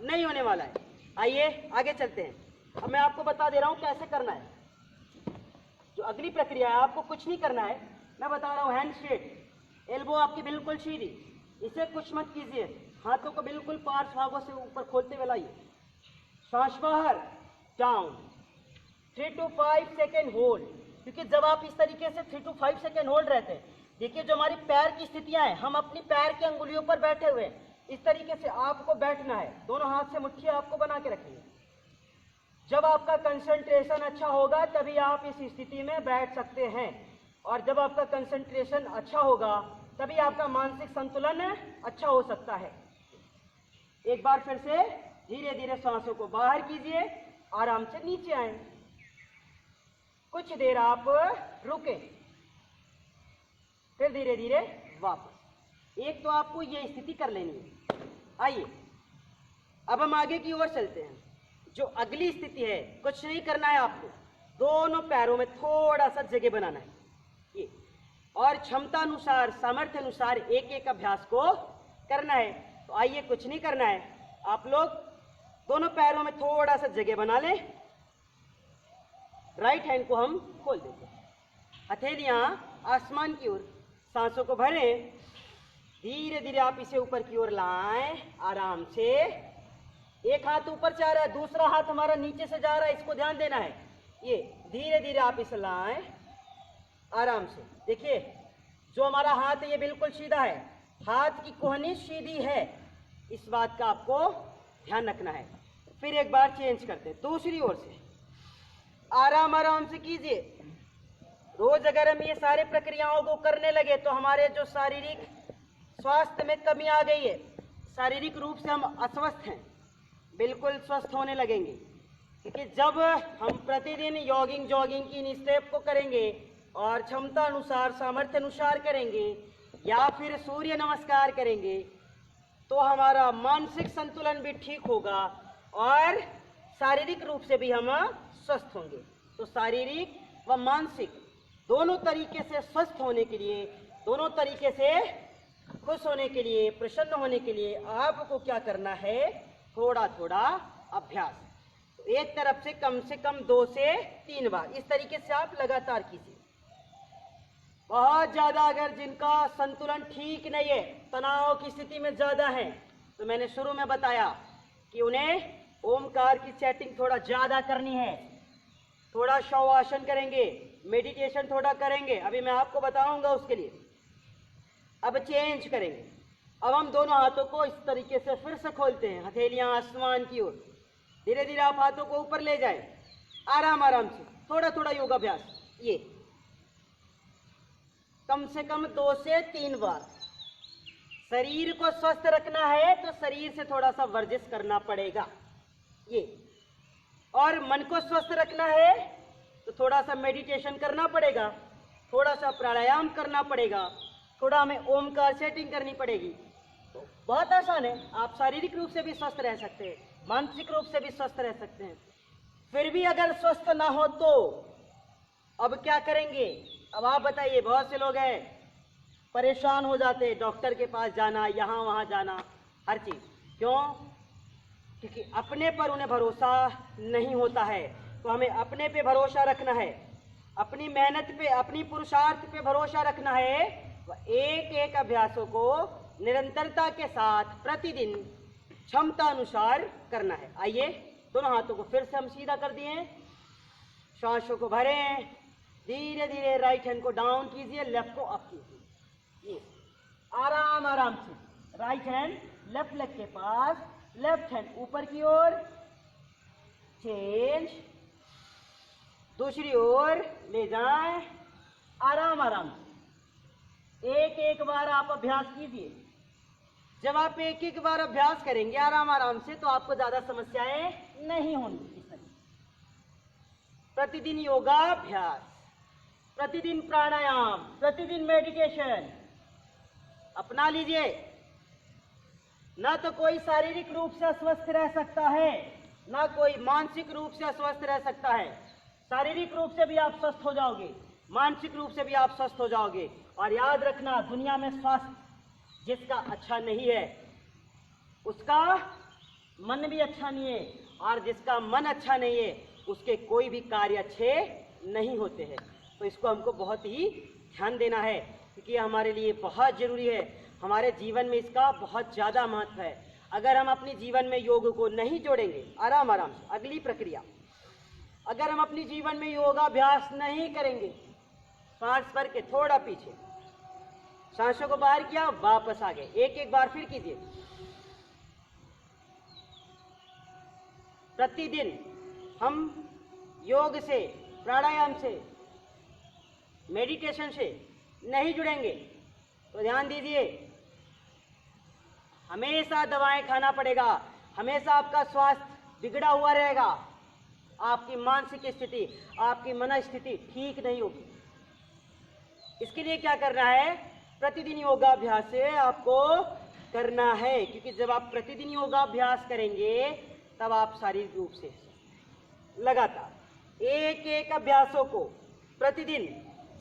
Speaker 1: नहीं होने वाला है। आइए आगे चलते हैं। अब मैं आपको बता दे रहा हूँ कैसे करना है। जो अगली प्रक्रिया है, आपको कुछ नहीं करना है, मैं बता रहा हूँ। हैंड स्ट्रेट, एल्बो आपकी बिल्कुल सीधी, इसे कुछ मत कीजिए। हाथों को बिल्कुल पार्श्व भागों से ऊपर खोलते हुए लाइए। सांस बाहर, डाउन, 3 to 5 सेकेंड होल्ड। क्योंकि जब आप इस तरीके से 3 to 5 सेकेंड होल्ड रहते हैं, देखिए जो हमारी पैर की स्थितियां हैं, हम अपनी पैर की अंगुलियों पर बैठे हुए हैं। इस तरीके से आपको बैठना है, दोनों हाथ से मुट्ठी आपको बना के रखनी है। जब आपका कंसंट्रेशन अच्छा होगा तभी आप इस स्थिति में बैठ सकते हैं, और जब आपका कंसंट्रेशन अच्छा होगा तभी आपका मानसिक संतुलन अच्छा हो सकता है। एक बार फिर से धीरे धीरे सांसों को बाहर कीजिए, आराम से नीचे आए, कुछ देर आप रुके, फिर धीरे धीरे वापस। एक तो आपको ये स्थिति कर लेनी है। आइए अब हम आगे की ओर चलते हैं। जो अगली स्थिति है, कुछ नहीं करना है आपको, दोनों पैरों में थोड़ा सा जगह बनाना है ये, और क्षमता अनुसार, सामर्थ्य अनुसार एक एक अभ्यास को करना है। तो आइए, कुछ नहीं करना है, आप लोग दोनों पैरों में थोड़ा सा जगह बना लें। राइट हैंड को हम खोल देते हैं, हथेलियां आसमान की ओर, सांसों को भरें, धीरे धीरे आप इसे ऊपर की ओर लाएं, आराम से। एक हाथ ऊपर जा रहा है, दूसरा हाथ हमारा नीचे से जा रहा है, इसको ध्यान देना है। ये धीरे धीरे आप इसे लाएं, आराम से। देखिए जो हमारा हाथ है ये बिल्कुल सीधा है, हाथ की कोहनी सीधी है, इस बात का आपको ध्यान रखना है। फिर एक बार चेंज करते हैं, दूसरी ओर से आराम आराम से कीजिए। रोज अगर हम ये सारे प्रक्रियाओं को करने लगे तो हमारे जो शारीरिक स्वास्थ्य में कमी आ गई है, शारीरिक रूप से हम अस्वस्थ हैं, बिल्कुल स्वस्थ होने लगेंगे। क्योंकि जब हम प्रतिदिन जॉगिंग की इन स्टेप को करेंगे और क्षमता अनुसार, सामर्थ्य अनुसार करेंगे, या फिर सूर्य नमस्कार करेंगे, तो हमारा मानसिक संतुलन भी ठीक होगा और शारीरिक रूप से भी हम स्वस्थ होंगे। तो शारीरिक व मानसिक दोनों तरीके से स्वस्थ होने के लिए, दोनों तरीके से खुश होने के लिए, प्रसन्न होने के लिए आपको क्या करना है, थोड़ा थोड़ा अभ्यास। तो एक तरफ से कम 2 से 3 बार इस तरीके से आप लगातार कीजिए। बहुत ज्यादा अगर जिनका संतुलन ठीक नहीं है, तनाव की स्थिति में ज्यादा है, तो मैंने शुरू में बताया कि उन्हें ओमकार की सेटिंग थोड़ा ज्यादा करनी है, थोड़ा शवासन करेंगे, मेडिटेशन थोड़ा करेंगे, अभी मैं आपको बताऊंगा उसके लिए। अब चेंज करेंगे, अब हम दोनों हाथों को इस तरीके से फिर से खोलते हैं, हथेलियां आसमान की ओर, धीरे धीरे आप हाथों को ऊपर ले जाएं, आराम आराम से, थोड़ा थोड़ा योगाभ्यास। ये कम से कम 2 से 3 बार। शरीर को स्वस्थ रखना है तो शरीर से थोड़ा सा वर्जिश करना पड़ेगा ये, और मन को स्वस्थ रखना है तो थोड़ा सा मेडिटेशन करना पड़ेगा, थोड़ा सा प्राणायाम करना पड़ेगा, थोड़ा हमें ओमकार सेटिंग करनी पड़ेगी। तो बहुत आसान है, आप शारीरिक रूप से भी स्वस्थ रह सकते हैं, मानसिक रूप से भी स्वस्थ रह सकते हैं। फिर भी अगर स्वस्थ ना हो तो अब क्या करेंगे? अब आप बताइए, बहुत से लोग हैं परेशान हो जाते, डॉक्टर के पास जाना, यहाँ वहाँ जाना, हर चीज़। क्यों? क्योंकि अपने पर उन्हें भरोसा नहीं होता है। तो हमें अपने पे भरोसा रखना है, अपनी मेहनत पे, अपनी पुरुषार्थ पे भरोसा रखना है। एक एक अभ्यासों को निरंतरता के साथ प्रतिदिन क्षमता अनुसार करना है। आइए, दोनों हाथों को फिर से हम सीधा कर दिए, सांसों को भरें, धीरे धीरे राइट हैंड को डाउन कीजिए, लेफ्ट को अप कीजिए। ये आराम आराम से, राइट हैंड लेफ्ट लेग के पास, लेफ्ट हैंड ऊपर की ओर, चेंज, दूसरी ओर ले जाएं, आराम आराम से। एक एक बार आप अभ्यास कीजिए। जब आप एक एक बार अभ्यास करेंगे आराम आराम से, तो आपको ज्यादा समस्याएं नहीं होंगी। इस तरह प्रतिदिन योगाभ्यास, प्रतिदिन प्राणायाम, प्रतिदिन मेडिटेशन अपना लीजिए। ना तो कोई शारीरिक रूप से अस्वस्थ रह सकता है, ना कोई मानसिक रूप से अस्वस्थ रह सकता है। शारीरिक रूप से भी आप स्वस्थ हो जाओगे, मानसिक रूप से भी आप स्वस्थ हो जाओगे। और याद रखना, दुनिया में स्वास्थ्य जिसका अच्छा नहीं है उसका मन भी अच्छा नहीं है, और जिसका मन अच्छा नहीं है उसके कोई भी कार्य अच्छे नहीं होते हैं। तो इसको हमको बहुत ही ध्यान देना है, क्योंकि ये हमारे लिए बहुत ज़रूरी है। हमारे जीवन में इसका बहुत ज़्यादा महत्व है। अगर हम अपने जीवन में योग को नहीं जोड़ेंगे, आराम आराम से अगली प्रक्रिया, अगर हम अपने जीवन में योगाभ्यास नहीं करेंगे, सांस भर के थोड़ा पीछे, सांसों को बाहर किया, वापस आ गए, एक एक बार फिर कीजिए। प्रतिदिन हम योग से, प्राणायाम से, मेडिटेशन से नहीं जुड़ेंगे तो ध्यान दीजिए, हमेशा दवाएं खाना पड़ेगा, हमेशा आपका स्वास्थ्य बिगड़ा हुआ रहेगा, आपकी मानसिक स्थिति, आपकी मन स्थिति ठीक नहीं होगी। इसके लिए क्या करना है? प्रतिदिन योगाभ्यास से आपको करना है, क्योंकि जब आप प्रतिदिन योगाभ्यास करेंगे तब आप शारीरिक रूप से लगातार एक एक अभ्यासों को प्रतिदिन,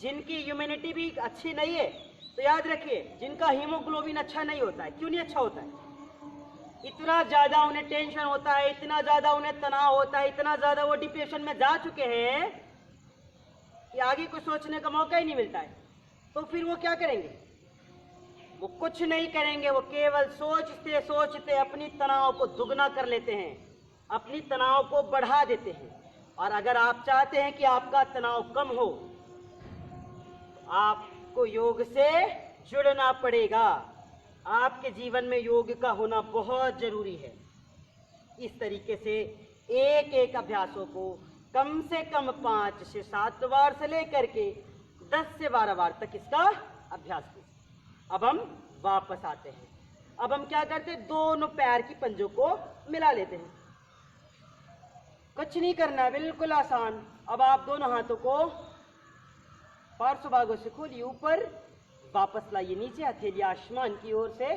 Speaker 1: जिनकी इम्यूनिटी भी अच्छी नहीं है, तो याद रखिए, जिनका हीमोग्लोबिन अच्छा नहीं होता है, क्यों नहीं अच्छा होता है? इतना ज़्यादा उन्हें टेंशन होता है, इतना ज़्यादा उन्हें तनाव होता है, इतना ज़्यादा वो डिप्रेशन में जा चुके हैं कि आगे कुछ सोचने का मौका ही नहीं मिलता है। तो फिर वो क्या करेंगे? वो कुछ नहीं करेंगे, वो केवल सोचते सोचते अपनी तनाव को दुगना कर लेते हैं, अपनी तनाव को बढ़ा देते हैं। और अगर आप चाहते हैं कि आपका तनाव कम हो, तो आपको योग से जुड़ना पड़ेगा। आपके जीवन में योग का होना बहुत जरूरी है। इस तरीके से एक एक अभ्यासों को कम से कम 5 से 7 बार से लेकर के 10 से 12 बार तक इसका अभ्यास कीजिए। अब हम वापस आते हैं। अब हम क्या करते हैं? दोनों पैर की पंजों को मिला लेते हैं। कुछ नहीं करना, बिल्कुल आसान। अब आप दोनों हाथों को पार्श्व भागों से खोलिए, ऊपर वापस लाइए, नीचे हथेली आसमान की ओर से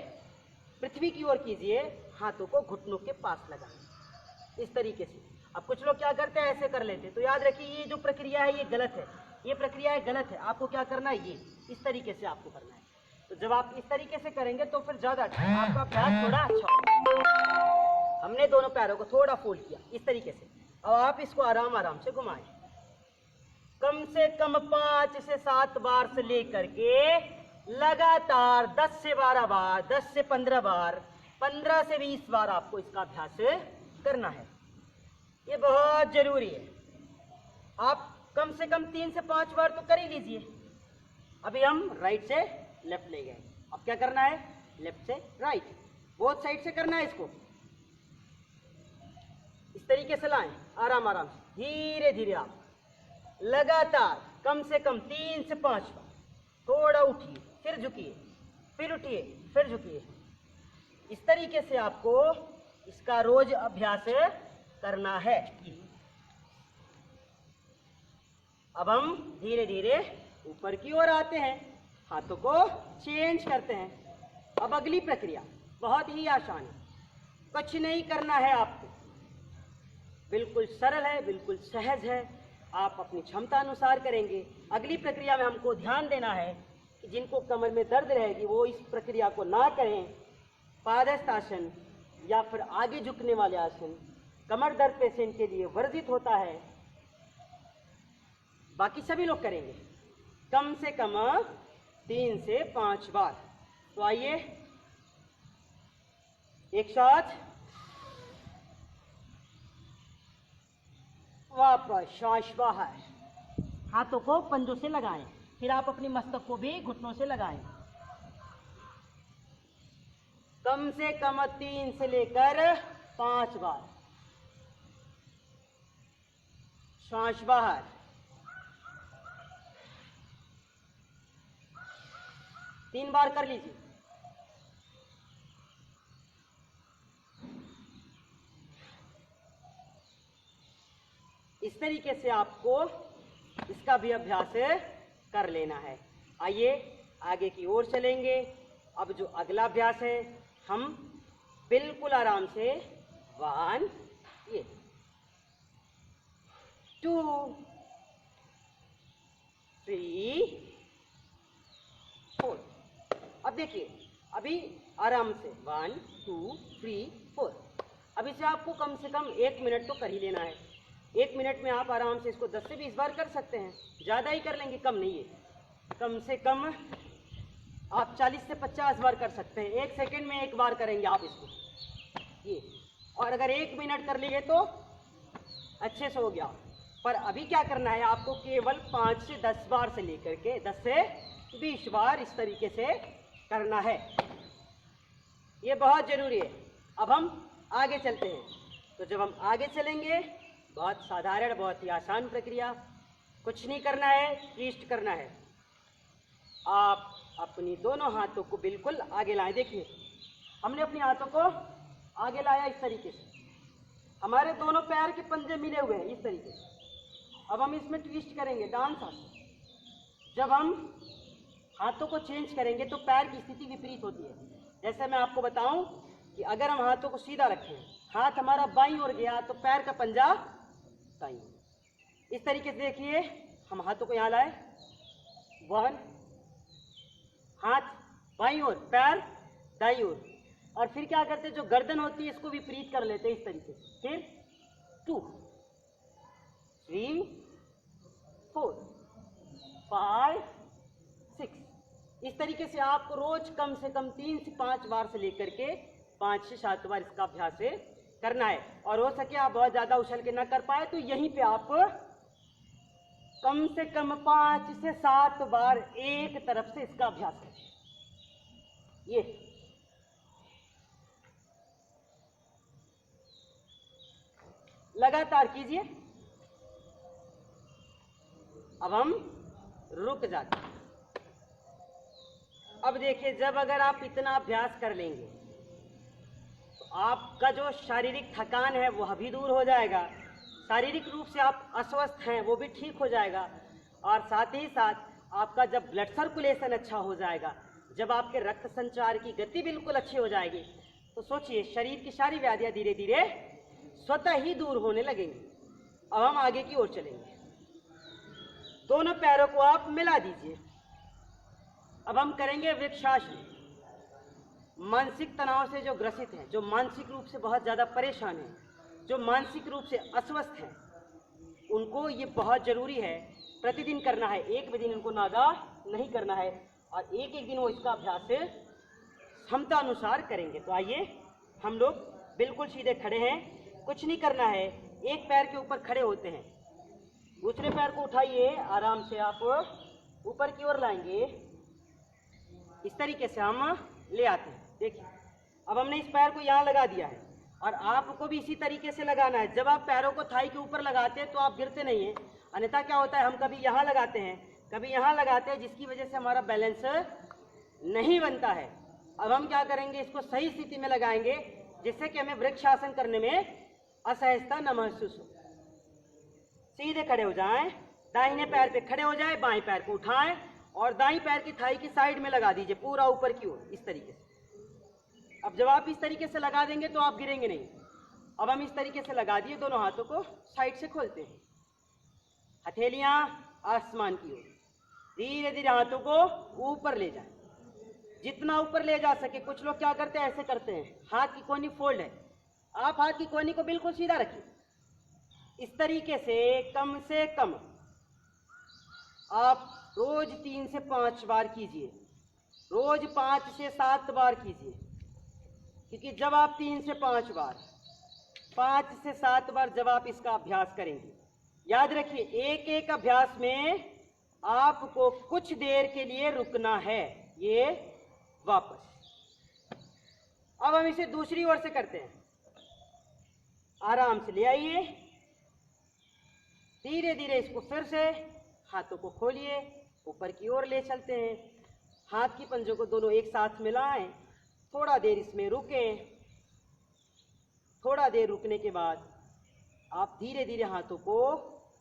Speaker 1: पृथ्वी की ओर कीजिए, हाथों को घुटनों के पास लगाएं, इस तरीके से। अब कुछ लोग क्या करते हैं? ऐसे कर लेते हैं। तो याद रखिए, ये जो प्रक्रिया है ये गलत है, ये प्रक्रिया है गलत है। आपको क्या करना है? ये इस तरीके से आपको करना है। तो जब आप इस तरीके से करेंगे तो फिर ज़्यादा अच्छा, आपका अभ्यास थोड़ा अच्छा होगा। हमने दोनों पैरों को थोड़ा फोल्ड किया इस तरीके से। अब आप इसको आराम आराम से घुमाएं, कम से कम 5 से 7 बार से लेकर के लगातार 10 से 12 बार, 10 से 15 बार, 15 से 20 बार आपको इसका अभ्यास करना है। ये बहुत जरूरी है। आप कम से कम 3 से 5 बार तो कर ही लीजिए। अभी हम राइट से लेफ्ट ले गए, अब क्या करना है? लेफ्ट से राइट, बोथ साइड से करना है इसको। इस तरीके से लाएं, आराम आराम से, धीरे धीरे आप लगातार कम से कम 3 से 5 बार। थोड़ा उठिए, फिर झुकिए, फिर उठिए, फिर झुकिए। इस तरीके से आपको इसका रोज अभ्यास करना है। अब हम धीरे धीरे ऊपर की ओर आते हैं, हाथों को चेंज करते हैं। अब अगली प्रक्रिया बहुत ही आसान है, कुछ नहीं करना है आपको, बिल्कुल सरल है, बिल्कुल सहज है। आप अपनी क्षमता अनुसार करेंगे। अगली प्रक्रिया में हमको ध्यान देना है कि जिनको कमर में दर्द रहेगी वो इस प्रक्रिया को ना करें। पादहस्त आसन या फिर आगे झुकने वाले आसन कमर दर्द पेशेंट के लिए वर्जित होता है, बाकी सभी लोग करेंगे कम से कम 3 से 5 बार। तो आइए एक साथ, वापस सांस बाहर, हाथों को पंजों से लगाएं, फिर आप अपनी मस्तक को भी घुटनों से लगाएं। कम से कम 3 से लेकर 5 बार। सांस बाहर, तीन बार कर लीजिए। इस तरीके से आपको इसका भी अभ्यास कर लेना है। आइए आगे की ओर चलेंगे। अब जो अगला अभ्यास है हम बिल्कुल आराम से 1 ये 2 3 4। अब देखिए अभी आराम से 1 2 3 4। अब इसे आपको कम से कम 1 मिनट तो कर ही लेना है। 1 मिनट में आप आराम से इसको 10 से 20 बार कर सकते हैं। ज़्यादा ही कर लेंगे, कम नहीं है। कम से कम आप 40 से 50 बार कर सकते हैं। 1 सेकंड में 1 बार करेंगे आप इसको ये। और अगर 1 मिनट कर लिए तो अच्छे से हो गया। पर अभी क्या करना है आपको, केवल 5 से 10 बार से लेकर के 10 से 20 बार इस तरीके से करना है। ये बहुत ज़रूरी है। अब हम आगे चलते हैं। तो जब हम आगे चलेंगे, बहुत साधारण, बहुत ही आसान प्रक्रिया, कुछ नहीं करना है, ट्विस्ट करना है। आप अपनी दोनों हाथों को बिल्कुल आगे लाएं। देखिए हमने अपने हाथों को आगे लाया इस तरीके से, हमारे दोनों पैर के पंजे मिले हुए हैं इस तरीके से। अब हम इसमें ट्विस्ट करेंगे, डांस हाथ। जब हम हाथों को चेंज करेंगे तो पैर की स्थिति विपरीत होती है। जैसे मैं आपको बताऊं कि अगर हम हाथों को सीधा रखें, हाथ हमारा बाईं ओर गया तो पैर का पंजा दाईं। इस तरीके से देखिए हम हाथों को यहाँ लाए, 1, हाथ बाईं ओर, पैर दाईं ओर। और फिर क्या करते हैं, जो गर्दन होती है इसको विपरीत कर लेते हैं इस तरीके से। फिर 2 3 4 5 6। इस तरीके से आपको रोज कम से कम 3 से 5 बार से लेकर के 5 से 7 बार इसका अभ्यास करना है। और हो सके आप बहुत ज़्यादा उछल के ना कर पाए तो यहीं पे आप कम से कम 5 से 7 बार एक तरफ से इसका अभ्यास करें। ये लगातार कीजिए। अब हम रुक जाते हैं। अब देखिए जब अगर आप इतना अभ्यास कर लेंगे तो आपका जो शारीरिक थकान है वह भी दूर हो जाएगा, शारीरिक रूप से आप अस्वस्थ हैं वो भी ठीक हो जाएगा। और साथ ही साथ आपका जब ब्लड सर्कुलेशन अच्छा हो जाएगा, जब आपके रक्त संचार की गति बिल्कुल अच्छी हो जाएगी, तो सोचिए शरीर की सारी व्याधियां धीरे धीरे स्वतः ही दूर होने लगेंगी। अब हम आगे की ओर चलेंगे। दोनों पैरों को आप मिला दीजिए। अब हम करेंगे वृक्षासन। मानसिक तनाव से जो ग्रसित हैं, जो मानसिक रूप से बहुत ज़्यादा परेशान हैं, जो मानसिक रूप से अस्वस्थ हैं, उनको ये बहुत ज़रूरी है प्रतिदिन करना है। एक भी दिन उनको नागा नहीं करना है और एक एक दिन वो इसका अभ्यास क्षमता अनुसार करेंगे। तो आइए हम लोग बिल्कुल सीधे खड़े हैं, कुछ नहीं करना है। एक पैर के ऊपर खड़े होते हैं, दूसरे पैर को उठाइए, आराम से आप ऊपर की ओर लाएंगे। इस तरीके से हम ले आते हैं। देखिए अब हमने इस पैर को यहाँ लगा दिया है और आपको भी इसी तरीके से लगाना है। जब आप पैरों को थाई के ऊपर लगाते हैं तो आप गिरते नहीं हैं, अन्यथा क्या होता है हम कभी यहाँ लगाते हैं, कभी यहाँ लगाते हैं, जिसकी वजह से हमारा बैलेंस नहीं बनता है। अब हम क्या करेंगे, इसको सही स्थिति में लगाएंगे जिससे कि हमें वृक्षासन करने में असहजता न महसूस हो। सीधे खड़े हो जाएं, दाहिने पैर पे खड़े हो जाए, बाएं पैर को उठाएं और दाईं पैर की थाई की साइड में लगा दीजिए, पूरा ऊपर की ओर इस तरीके से। अब जब आप इस तरीके से लगा देंगे तो आप गिरेंगे नहीं। अब हम इस तरीके से लगा दिए, दोनों हाथों को साइड से खोलते हैं, हथेलियां आसमान की ओर, धीरे धीरे हाथों को ऊपर ले जाएं, जितना ऊपर ले जा सके। कुछ लोग क्या करते हैं, ऐसे करते हैं, हाथ की कोहनी फोल्ड है, आप हाथ की कोहनी को बिल्कुल सीधा रखिए। इस तरीके से कम आप रोज 3 से 5 बार कीजिए, रोज 5 से 7 बार कीजिए। क्योंकि जब आप 3 से 5 बार, 5 से 7 बार जब आप इसका अभ्यास करेंगे, याद रखिए एक एक अभ्यास में आपको कुछ देर के लिए रुकना है। ये वापस। अब हम इसे दूसरी ओर से करते हैं। आराम से ले आइए, धीरे धीरे इसको फिर से हाथों को खोलिए, ऊपर की ओर ले चलते हैं। हाथ की पंजों को दोनों एक साथ मिलाएं, थोड़ा देर इसमें रुकें। थोड़ा देर रुकने के बाद आप धीरे धीरे हाथों को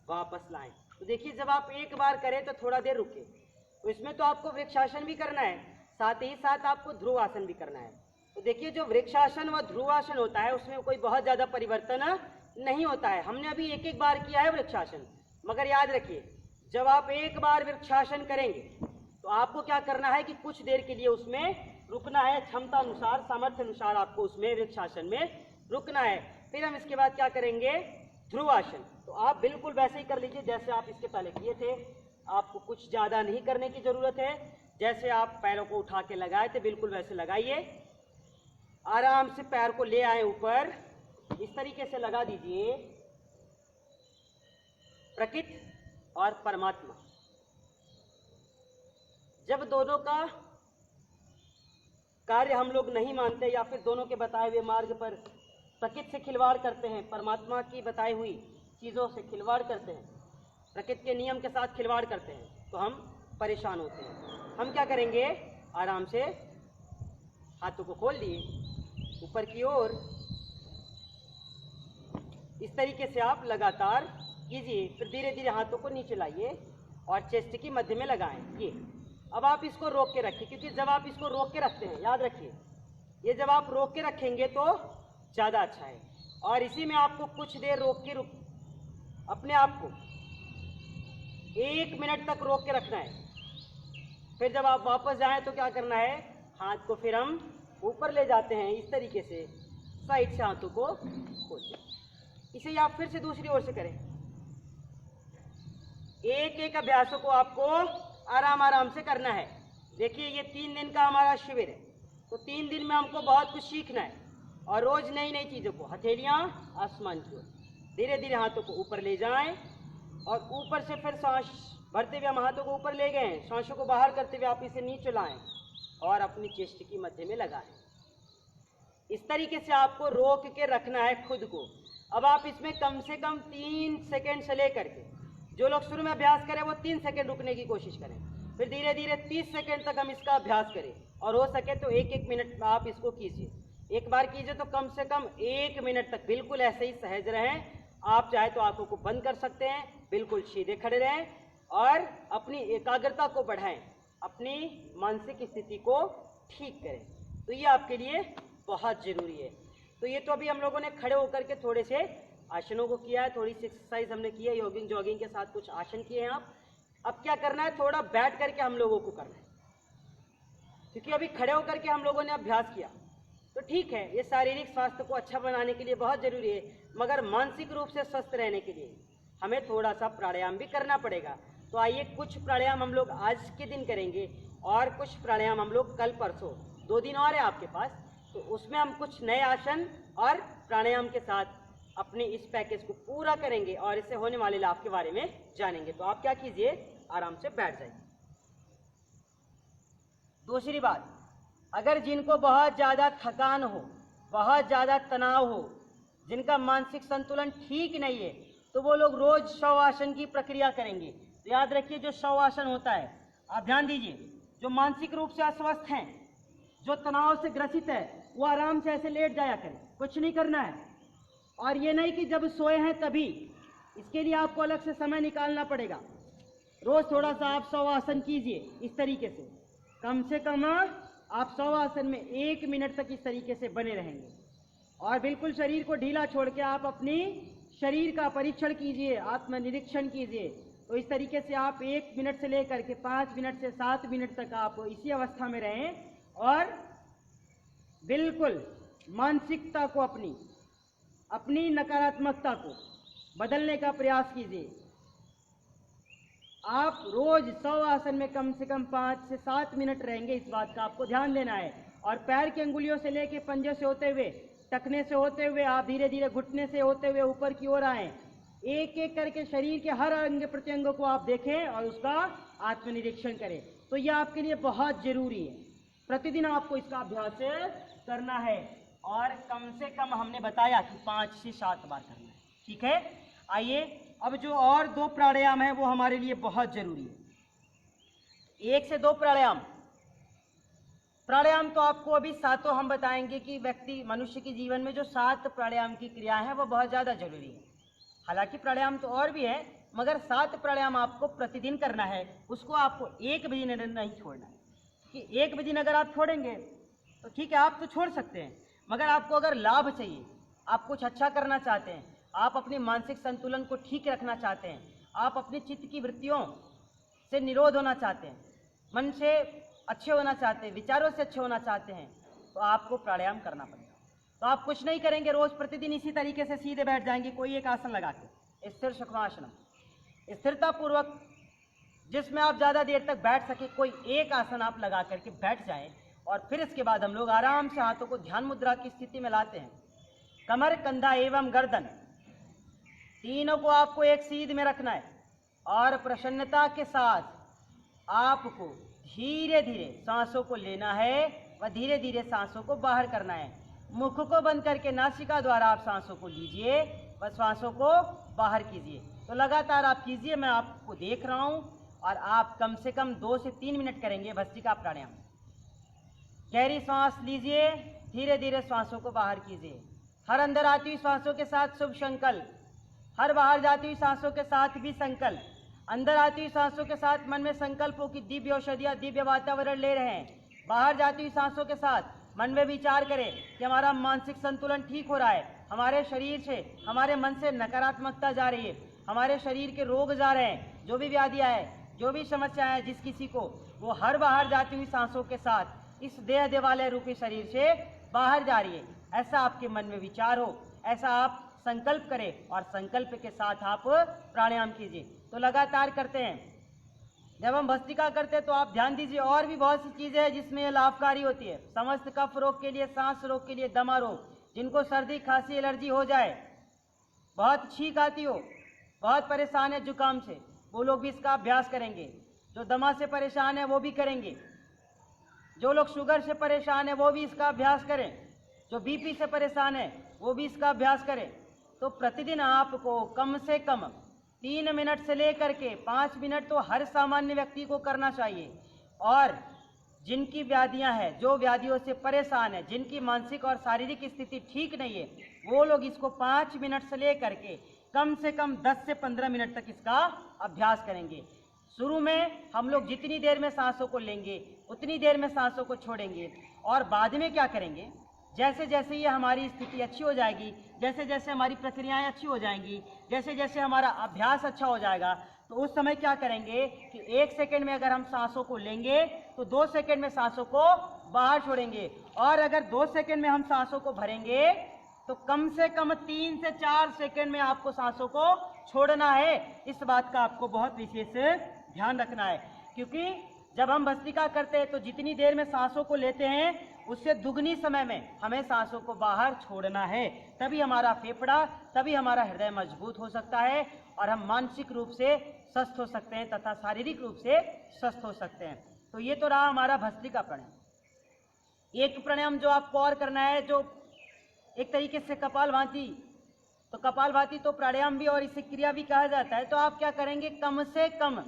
Speaker 1: वापस लाएं। तो देखिए जब आप एक बार करें तो थोड़ा देर रुके, तो इसमें तो आपको वृक्षासन भी करना है, साथ ही साथ आपको ध्रुवासन भी करना है। तो देखिए जो वृक्षासन व ध्रुवासन होता है उसमें कोई बहुत ज़्यादा परिवर्तन नहीं होता है। हमने अभी एक एक बार किया है वृक्षासन, मगर याद रखिए जब आप एक बार वृक्षासन करेंगे तो आपको क्या करना है कि कुछ देर के लिए उसमें रुकना है, क्षमता अनुसार सामर्थ्य अनुसार आपको उसमें वृक्षासन में रुकना है। फिर हम इसके बाद क्या करेंगे, ध्रुवासन। तो आप बिल्कुल वैसे ही कर लीजिए जैसे आप इसके पहले किए थे, आपको कुछ ज़्यादा नहीं करने की ज़रूरत है। जैसे आप पैरों को उठा के लगाए थे बिल्कुल वैसे लगाइए, आराम से पैर को ले आए ऊपर, इस तरीके से लगा दीजिए। प्रकृति और परमात्मा जब दोनों का कार्य हम लोग नहीं मानते या फिर दोनों के बताए हुए मार्ग पर प्रकृति से खिलवाड़ करते हैं, परमात्मा की बताई हुई चीज़ों से खिलवाड़ करते हैं, प्रकृति के नियम के साथ खिलवाड़ करते हैं, तो हम परेशान होते हैं। हम क्या करेंगे, आराम से हाथों को खोल दिए ऊपर की ओर, इस तरीके से आप लगातार कीजिए। फिर धीरे धीरे हाथों को नीचे लाइए और चेस्ट की मध्य में लगाएं। ये अब आप इसको रोक के रखिए, क्योंकि जब आप इसको रोक के रखते हैं, याद रखिए ये जब आप रोक के रखेंगे तो ज़्यादा अच्छा है। और इसी में आपको कुछ देर अपने आप को 1 मिनट तक रोक के रखना है। फिर जब आप वापस जाएं तो क्या करना है, हाथ को फिर हम ऊपर ले जाते हैं, इस तरीके से साइड से हाथों को खोलते। इसे आप फिर से दूसरी ओर से करें। एक एक अभ्यासों को आपको आराम आराम से करना है। देखिए ये 3 दिन का हमारा शिविर है, तो 3 दिन में हमको बहुत कुछ सीखना है और रोज नई नई चीज़ों को, हथेलियाँ आसमान की ओर, धीरे धीरे हाथों को ऊपर ले जाएं और ऊपर से फिर सांस भरते हुए हम हाथों को ऊपर ले गए, सांसों को बाहर करते हुए आप इसे नीचे लाएं और अपनी चेस्ट की मध्य में लगाएं। इस तरीके से आपको रोक के रखना है खुद को। अब आप इसमें कम से कम 3 सेकेंड से लेकर के, जो लोग शुरू में अभ्यास करें वो 3 सेकेंड रुकने की कोशिश करें, फिर धीरे धीरे 30 सेकेंड तक हम इसका अभ्यास करें और हो सके तो 1-1 मिनट आप इसको कीजिए। एक बार कीजिए तो कम से कम 1 मिनट तक बिल्कुल ऐसे ही सहज रहें। आप चाहे तो आंखों को बंद कर सकते हैं, बिल्कुल सीधे खड़े रहें और अपनी एकाग्रता को बढ़ाएं, अपनी मानसिक स्थिति को ठीक करें। तो ये आपके लिए बहुत ज़रूरी है। तो ये तो अभी हम लोगों ने खड़े होकर के थोड़े से आसनों को किया है, थोड़ी सी एक्सरसाइज हमने की है, योगिंग जॉगिंग के साथ कुछ आसन किए हैं आप। अब क्या करना है, थोड़ा बैठ करके हम लोगों को करना है, क्योंकि अभी खड़े होकर के हम लोगों ने अभ्यास किया तो ठीक है, ये शारीरिक स्वास्थ्य को अच्छा बनाने के लिए बहुत ज़रूरी है, मगर मानसिक रूप से स्वस्थ रहने के लिए हमें थोड़ा सा प्राणायाम भी करना पड़ेगा। तो आइए कुछ प्राणायाम हम लोग आज के दिन करेंगे और कुछ प्राणायाम हम लोग कल परसों, 2 दिन और है आपके पास, तो उसमें हम कुछ नए आसन और प्राणायाम के साथ अपने इस पैकेज को पूरा करेंगे और इससे होने वाले लाभ के बारे में जानेंगे। तो आप क्या कीजिए, आराम से बैठ जाइए। दूसरी बात, अगर जिनको बहुत ज़्यादा थकान हो, बहुत ज़्यादा तनाव हो, जिनका मानसिक संतुलन ठीक नहीं है, तो वो लोग रोज शवासन की प्रक्रिया करेंगे। तो याद रखिए जो शवासन होता है, आप ध्यान दीजिए, जो मानसिक रूप से अस्वस्थ हैं, जो तनाव से ग्रसित है, वो आराम से ऐसे लेट जाया करें, कुछ नहीं करना है। और ये नहीं कि जब सोए हैं तभी, इसके लिए आपको अलग से समय निकालना पड़ेगा। रोज थोड़ा सा आप शवासन कीजिए, इस तरीके से कम से कम आप शवासन में 1 मिनट तक इस तरीके से बने रहेंगे और बिल्कुल शरीर को ढीला छोड़ के आप अपनी शरीर का परीक्षण कीजिए, आत्मनिरीक्षण कीजिए। तो इस तरीके से आप 1 मिनट से लेकर के 5 मिनट से 7 मिनट तक आप इसी अवस्था में रहें और बिल्कुल मानसिकता को, अपनी नकारात्मकता को बदलने का प्रयास कीजिए। आप रोज 100 आसन में कम से कम 5 से 7 मिनट रहेंगे, इस बात का आपको ध्यान देना है। और पैर की अंगुलियों से लेके पंजे से होते हुए, टखने से होते हुए, आप धीरे धीरे घुटने से होते हुए ऊपर की ओर आएं। एक एक करके शरीर के हर अंग प्रत्यंगों को आप देखें और उसका आत्मनिरीक्षण करें। तो यह आपके लिए बहुत जरूरी है, प्रतिदिन आपको इसका अभ्यास करना है और कम से कम हमने बताया कि 5 से 7 बार करना है। ठीक है, आइए अब जो और 2 प्राणायाम है वो हमारे लिए बहुत जरूरी है। 1 से 2 प्राणायाम तो आपको अभी 7 हम बताएंगे कि मनुष्य के जीवन में जो 7 प्राणायाम की क्रिया है वो बहुत ज़्यादा जरूरी है। हालांकि प्राणायाम तो और भी है, मगर 7 प्राणायाम आपको प्रतिदिन करना है, उसको आपको 1 बजे नहीं छोड़ना है। कि 1 बजे अगर आप छोड़ेंगे तो ठीक है, आप तो छोड़ सकते हैं, मगर आपको अगर लाभ चाहिए, आप कुछ अच्छा करना चाहते हैं, आप अपने मानसिक संतुलन को ठीक रखना चाहते हैं, आप अपने चित्त की वृत्तियों से निरोध होना चाहते हैं, मन से अच्छे होना चाहते हैं, विचारों से अच्छे होना चाहते हैं, तो आपको प्राणायाम करना पड़ेगा। तो आप कुछ नहीं करेंगे, रोज प्रतिदिन इसी तरीके से सीधे बैठ जाएंगे, कोई एक आसन लगा के, स्थिर सुखमासनम, स्थिरता पूर्वक जिसमें आप ज़्यादा देर तक बैठ सके, कोई एक आसन आप लगा करके बैठ जाएं। और फिर इसके बाद हम लोग आराम से हाथों को ध्यान मुद्रा की स्थिति में लाते हैं। कमर, कंधा एवं गर्दन तीनों को आपको एक सीध में रखना है और प्रसन्नता के साथ आपको धीरे धीरे सांसों को लेना है व धीरे धीरे सांसों को बाहर करना है। मुख को बंद करके नासिका द्वारा आप सांसों को लीजिए व सांसों को बाहर कीजिए। तो लगातार आप कीजिए, मैं आपको देख रहा हूँ, और आप कम से कम 2 से 3 मिनट करेंगे भस्त्रिका प्राणायाम। गहरी सांस लीजिए, धीरे धीरे सांसों को बाहर कीजिए। हर अंदर आती हुई सांसों के साथ शुभ संकल्प, हर बाहर जाती हुई सांसों के साथ भी संकल्प। अंदर आती हुई सांसों के साथ मन में संकल्प हो कि दिव्य औषधियाँ, दिव्य वातावरण ले रहे हैं। बाहर जाती हुई सांसों के साथ मन में विचार करें कि हमारा मानसिक संतुलन ठीक हो रहा है, हमारे शरीर से, हमारे मन से नकारात्मकता जा रही है, हमारे शरीर के रोग जा रहे हैं, जो भी व्याधियाँ हैं, जो भी समस्याएं हैं जिस किसी को, वो हर बाहर जाती हुई सांसों के साथ इस देह देवालय रूपी शरीर से बाहर जा रही है। ऐसा आपके मन में विचार हो, ऐसा आप संकल्प करें और संकल्प के साथ आप प्राणायाम कीजिए। तो लगातार करते हैं। जब हम भस्त्रिका करते हैं तो आप ध्यान दीजिए, और भी बहुत सी चीज़ें हैं जिसमें ये लाभकारी होती है। समस्त कफ रोग के लिए, सांस रोग के लिए, दमा रोग, जिनको सर्दी खांसी एलर्जी हो जाए, बहुत छींक आती हो, बहुत परेशान है जुकाम से, वो लोग भी इसका अभ्यास करेंगे। जो दमा से परेशान है वो भी करेंगे। जो लोग शुगर से परेशान है वो भी इसका अभ्यास करें। जो बीपी से परेशान है वो भी इसका अभ्यास करें। तो प्रतिदिन आपको कम से कम 3 मिनट से लेकर के 5 मिनट तो हर सामान्य व्यक्ति को करना चाहिए। और जिनकी व्याधियां हैं, जो व्याधियों से परेशान है, जिनकी मानसिक और शारीरिक स्थिति ठीक नहीं है, वो लोग इसको 5 मिनट से लेकर के कम से कम 10 से 15 मिनट तक इसका अभ्यास करेंगे। शुरू में हम लोग जितनी देर में सांसों को लेंगे उतनी देर में सांसों को छोड़ेंगे, और बाद में क्या करेंगे, जैसे जैसे ये हमारी स्थिति अच्छी हो जाएगी, जैसे जैसे हमारी प्रक्रियाएं अच्छी हो जाएंगी, जैसे जैसे हमारा अभ्यास अच्छा हो जाएगा, तो उस समय क्या करेंगे कि 1 सेकंड में अगर हम सांसों को लेंगे तो 2 सेकंड में सांसों को बाहर छोड़ेंगे, और अगर 2 सेकंड में हम सांसों को भरेंगे तो कम से कम 3 से 4 सेकंड में आपको सांसों को छोड़ना है। इस बात का आपको बहुत विशेष ध्यान रखना है, क्योंकि जब हम भस्त्रिका करते हैं तो जितनी देर में सांसों को लेते हैं उससे दुगनी समय में हमें सांसों को बाहर छोड़ना है। तभी हमारा फेफड़ा, तभी हमारा हृदय मजबूत हो सकता है और हम मानसिक रूप से स्वस्थ हो सकते हैं तथा शारीरिक रूप से स्वस्थ हो सकते हैं। तो ये तो रहा हमारा भस्त्रिका प्राणायाम। एक प्राणायाम जो आपको और करना है, जो एक तरीके से कपालभाति, तो कपालभाति तो प्राणायाम भी और इसे क्रिया भी कहा जाता है। तो आप क्या करेंगे, कम से कम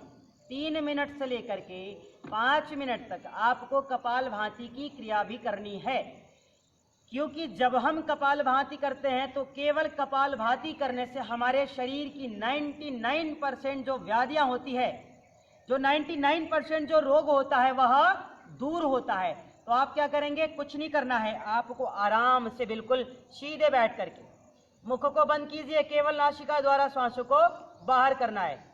Speaker 1: 3 मिनट से लेकर के 5 मिनट तक आपको कपालभाति की क्रिया भी करनी है। क्योंकि जब हम कपालभाति करते हैं तो केवल कपालभाति करने से हमारे शरीर की 99% जो व्याधियां होती है, जो 99% जो रोग होता है वह दूर होता है। तो आप क्या करेंगे, कुछ नहीं करना है, आपको आराम से बिल्कुल सीधे बैठ करके मुख को बंद कीजिए, केवल नासिका द्वारा श्वासों को बाहर करना है।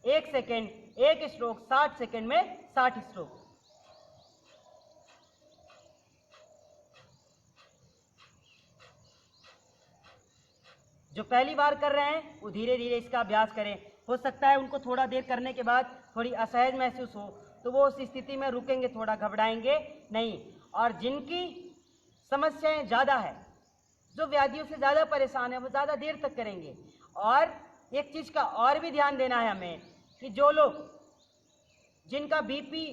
Speaker 1: एक सेकेंड, एक स्ट्रोक, 60 सेकेंड में 60 स्ट्रोक। जो पहली बार कर रहे हैं वो धीरे धीरे इसका अभ्यास करें। हो सकता है उनको थोड़ा देर करने के बाद थोड़ी असहज महसूस हो, तो वो उस स्थिति में रुकेंगे, थोड़ा घबराएंगे नहीं। और जिनकी समस्याएं ज़्यादा है, जो व्याधियों से ज़्यादा परेशान है, वो ज़्यादा देर तक करेंगे। और एक चीज़ का और भी ध्यान देना है हमें कि जो लोग, जिनका बीपी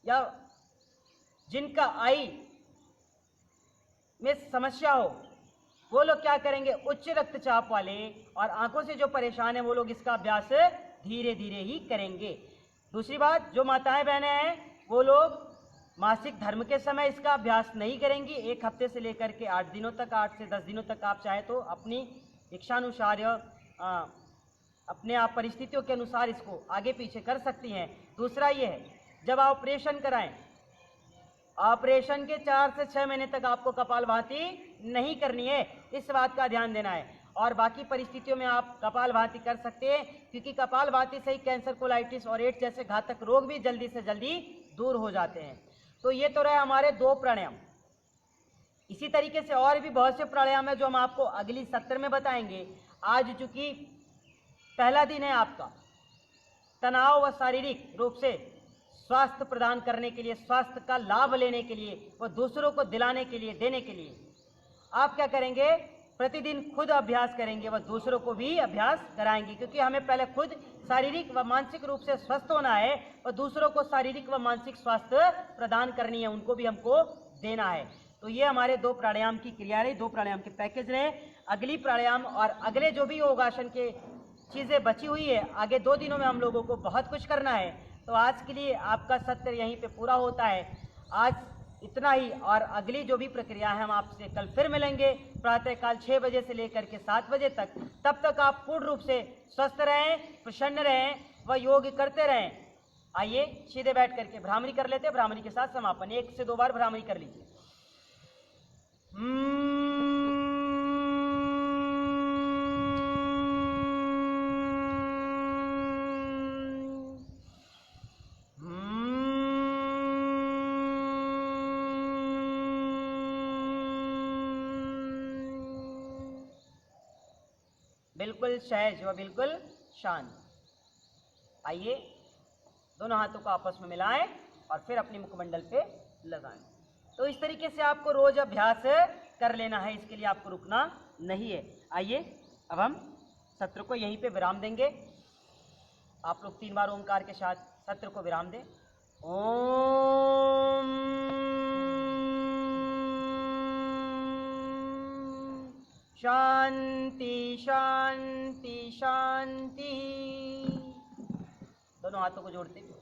Speaker 1: या जिनका आई में समस्या हो, वो लोग क्या करेंगे, उच्च रक्तचाप वाले और आंखों से जो परेशान है वो लोग इसका अभ्यास धीरे धीरे ही करेंगे। दूसरी बात, जो माताएं बहनें हैं वो लोग मासिक धर्म के समय इसका अभ्यास नहीं करेंगी, 1 हफ्ते से लेकर के 8 दिनों तक, 8 से 10 दिनों तक आप चाहे तो अपनी इच्छानुसार या अपने आप परिस्थितियों के अनुसार इसको आगे पीछे कर सकती हैं। दूसरा ये है, जब आप ऑपरेशन कराएं, ऑपरेशन के 4 से 6 महीने तक आपको कपालभाति नहीं करनी है, इस बात का ध्यान देना है। और बाकी परिस्थितियों में आप कपालभाति कर सकते हैं, क्योंकि कपालभाति से ही कैंसर, कोलाइटिस और एड्स जैसे घातक रोग भी जल्दी से जल्दी दूर हो जाते हैं। तो ये तो रहे हमारे 2 प्राणायाम। इसी तरीके से और भी बहुत से प्राणायाम है जो हम आपको अगली सत्र में बताएंगे। आज चूंकि पहला दिन है आपका, तनाव व शारीरिक रूप से स्वास्थ्य प्रदान करने के लिए, स्वास्थ्य का लाभ लेने के लिए व दूसरों को दिलाने के लिए, देने के लिए आप क्या करेंगे, प्रतिदिन खुद अभ्यास करेंगे व दूसरों को भी अभ्यास कराएंगे, क्योंकि हमें पहले खुद शारीरिक व मानसिक रूप से स्वस्थ होना है और दूसरों को शारीरिक व मानसिक स्वास्थ्य प्रदान करनी है, उनको भी हमको देना है। तो ये हमारे 2 प्राणायाम की क्रिया रही, 2 प्राणायाम के पैकेज रहे। अगली प्राणायाम और अगले जो भी योगासन के चीज़ें बची हुई है, आगे 2 दिनों में हम लोगों को बहुत कुछ करना है। तो आज के लिए आपका सत्र यहीं पे पूरा होता है। आज इतना ही, और अगली जो भी प्रक्रिया है हम आपसे कल फिर मिलेंगे प्रातःकाल 6 बजे से लेकर के 7 बजे तक। तब तक आप पूर्ण रूप से स्वस्थ रहें, प्रसन्न रहें व योग करते रहें। आइए सीधे बैठ करके भ्रामरी कर लेते हैं, भ्रामरी के साथ समापन। 1 से 2 बार भ्रामरी कर लीजिए। बिल्कुल सहज व बिल्कुल शांत। आइए दोनों हाथों को आपस में मिलाएं और फिर अपने मुखमंडल पे लगाएं। तो इस तरीके से आपको रोज अभ्यास कर लेना है, इसके लिए आपको रुकना नहीं है। आइए अब हम सत्र को यहीं पे विराम देंगे। आप लोग 3 बार ओंकार के साथ सत्र को विराम दें। ओम शांति शांति शांति। दोनों हाथों को जोड़ते हुए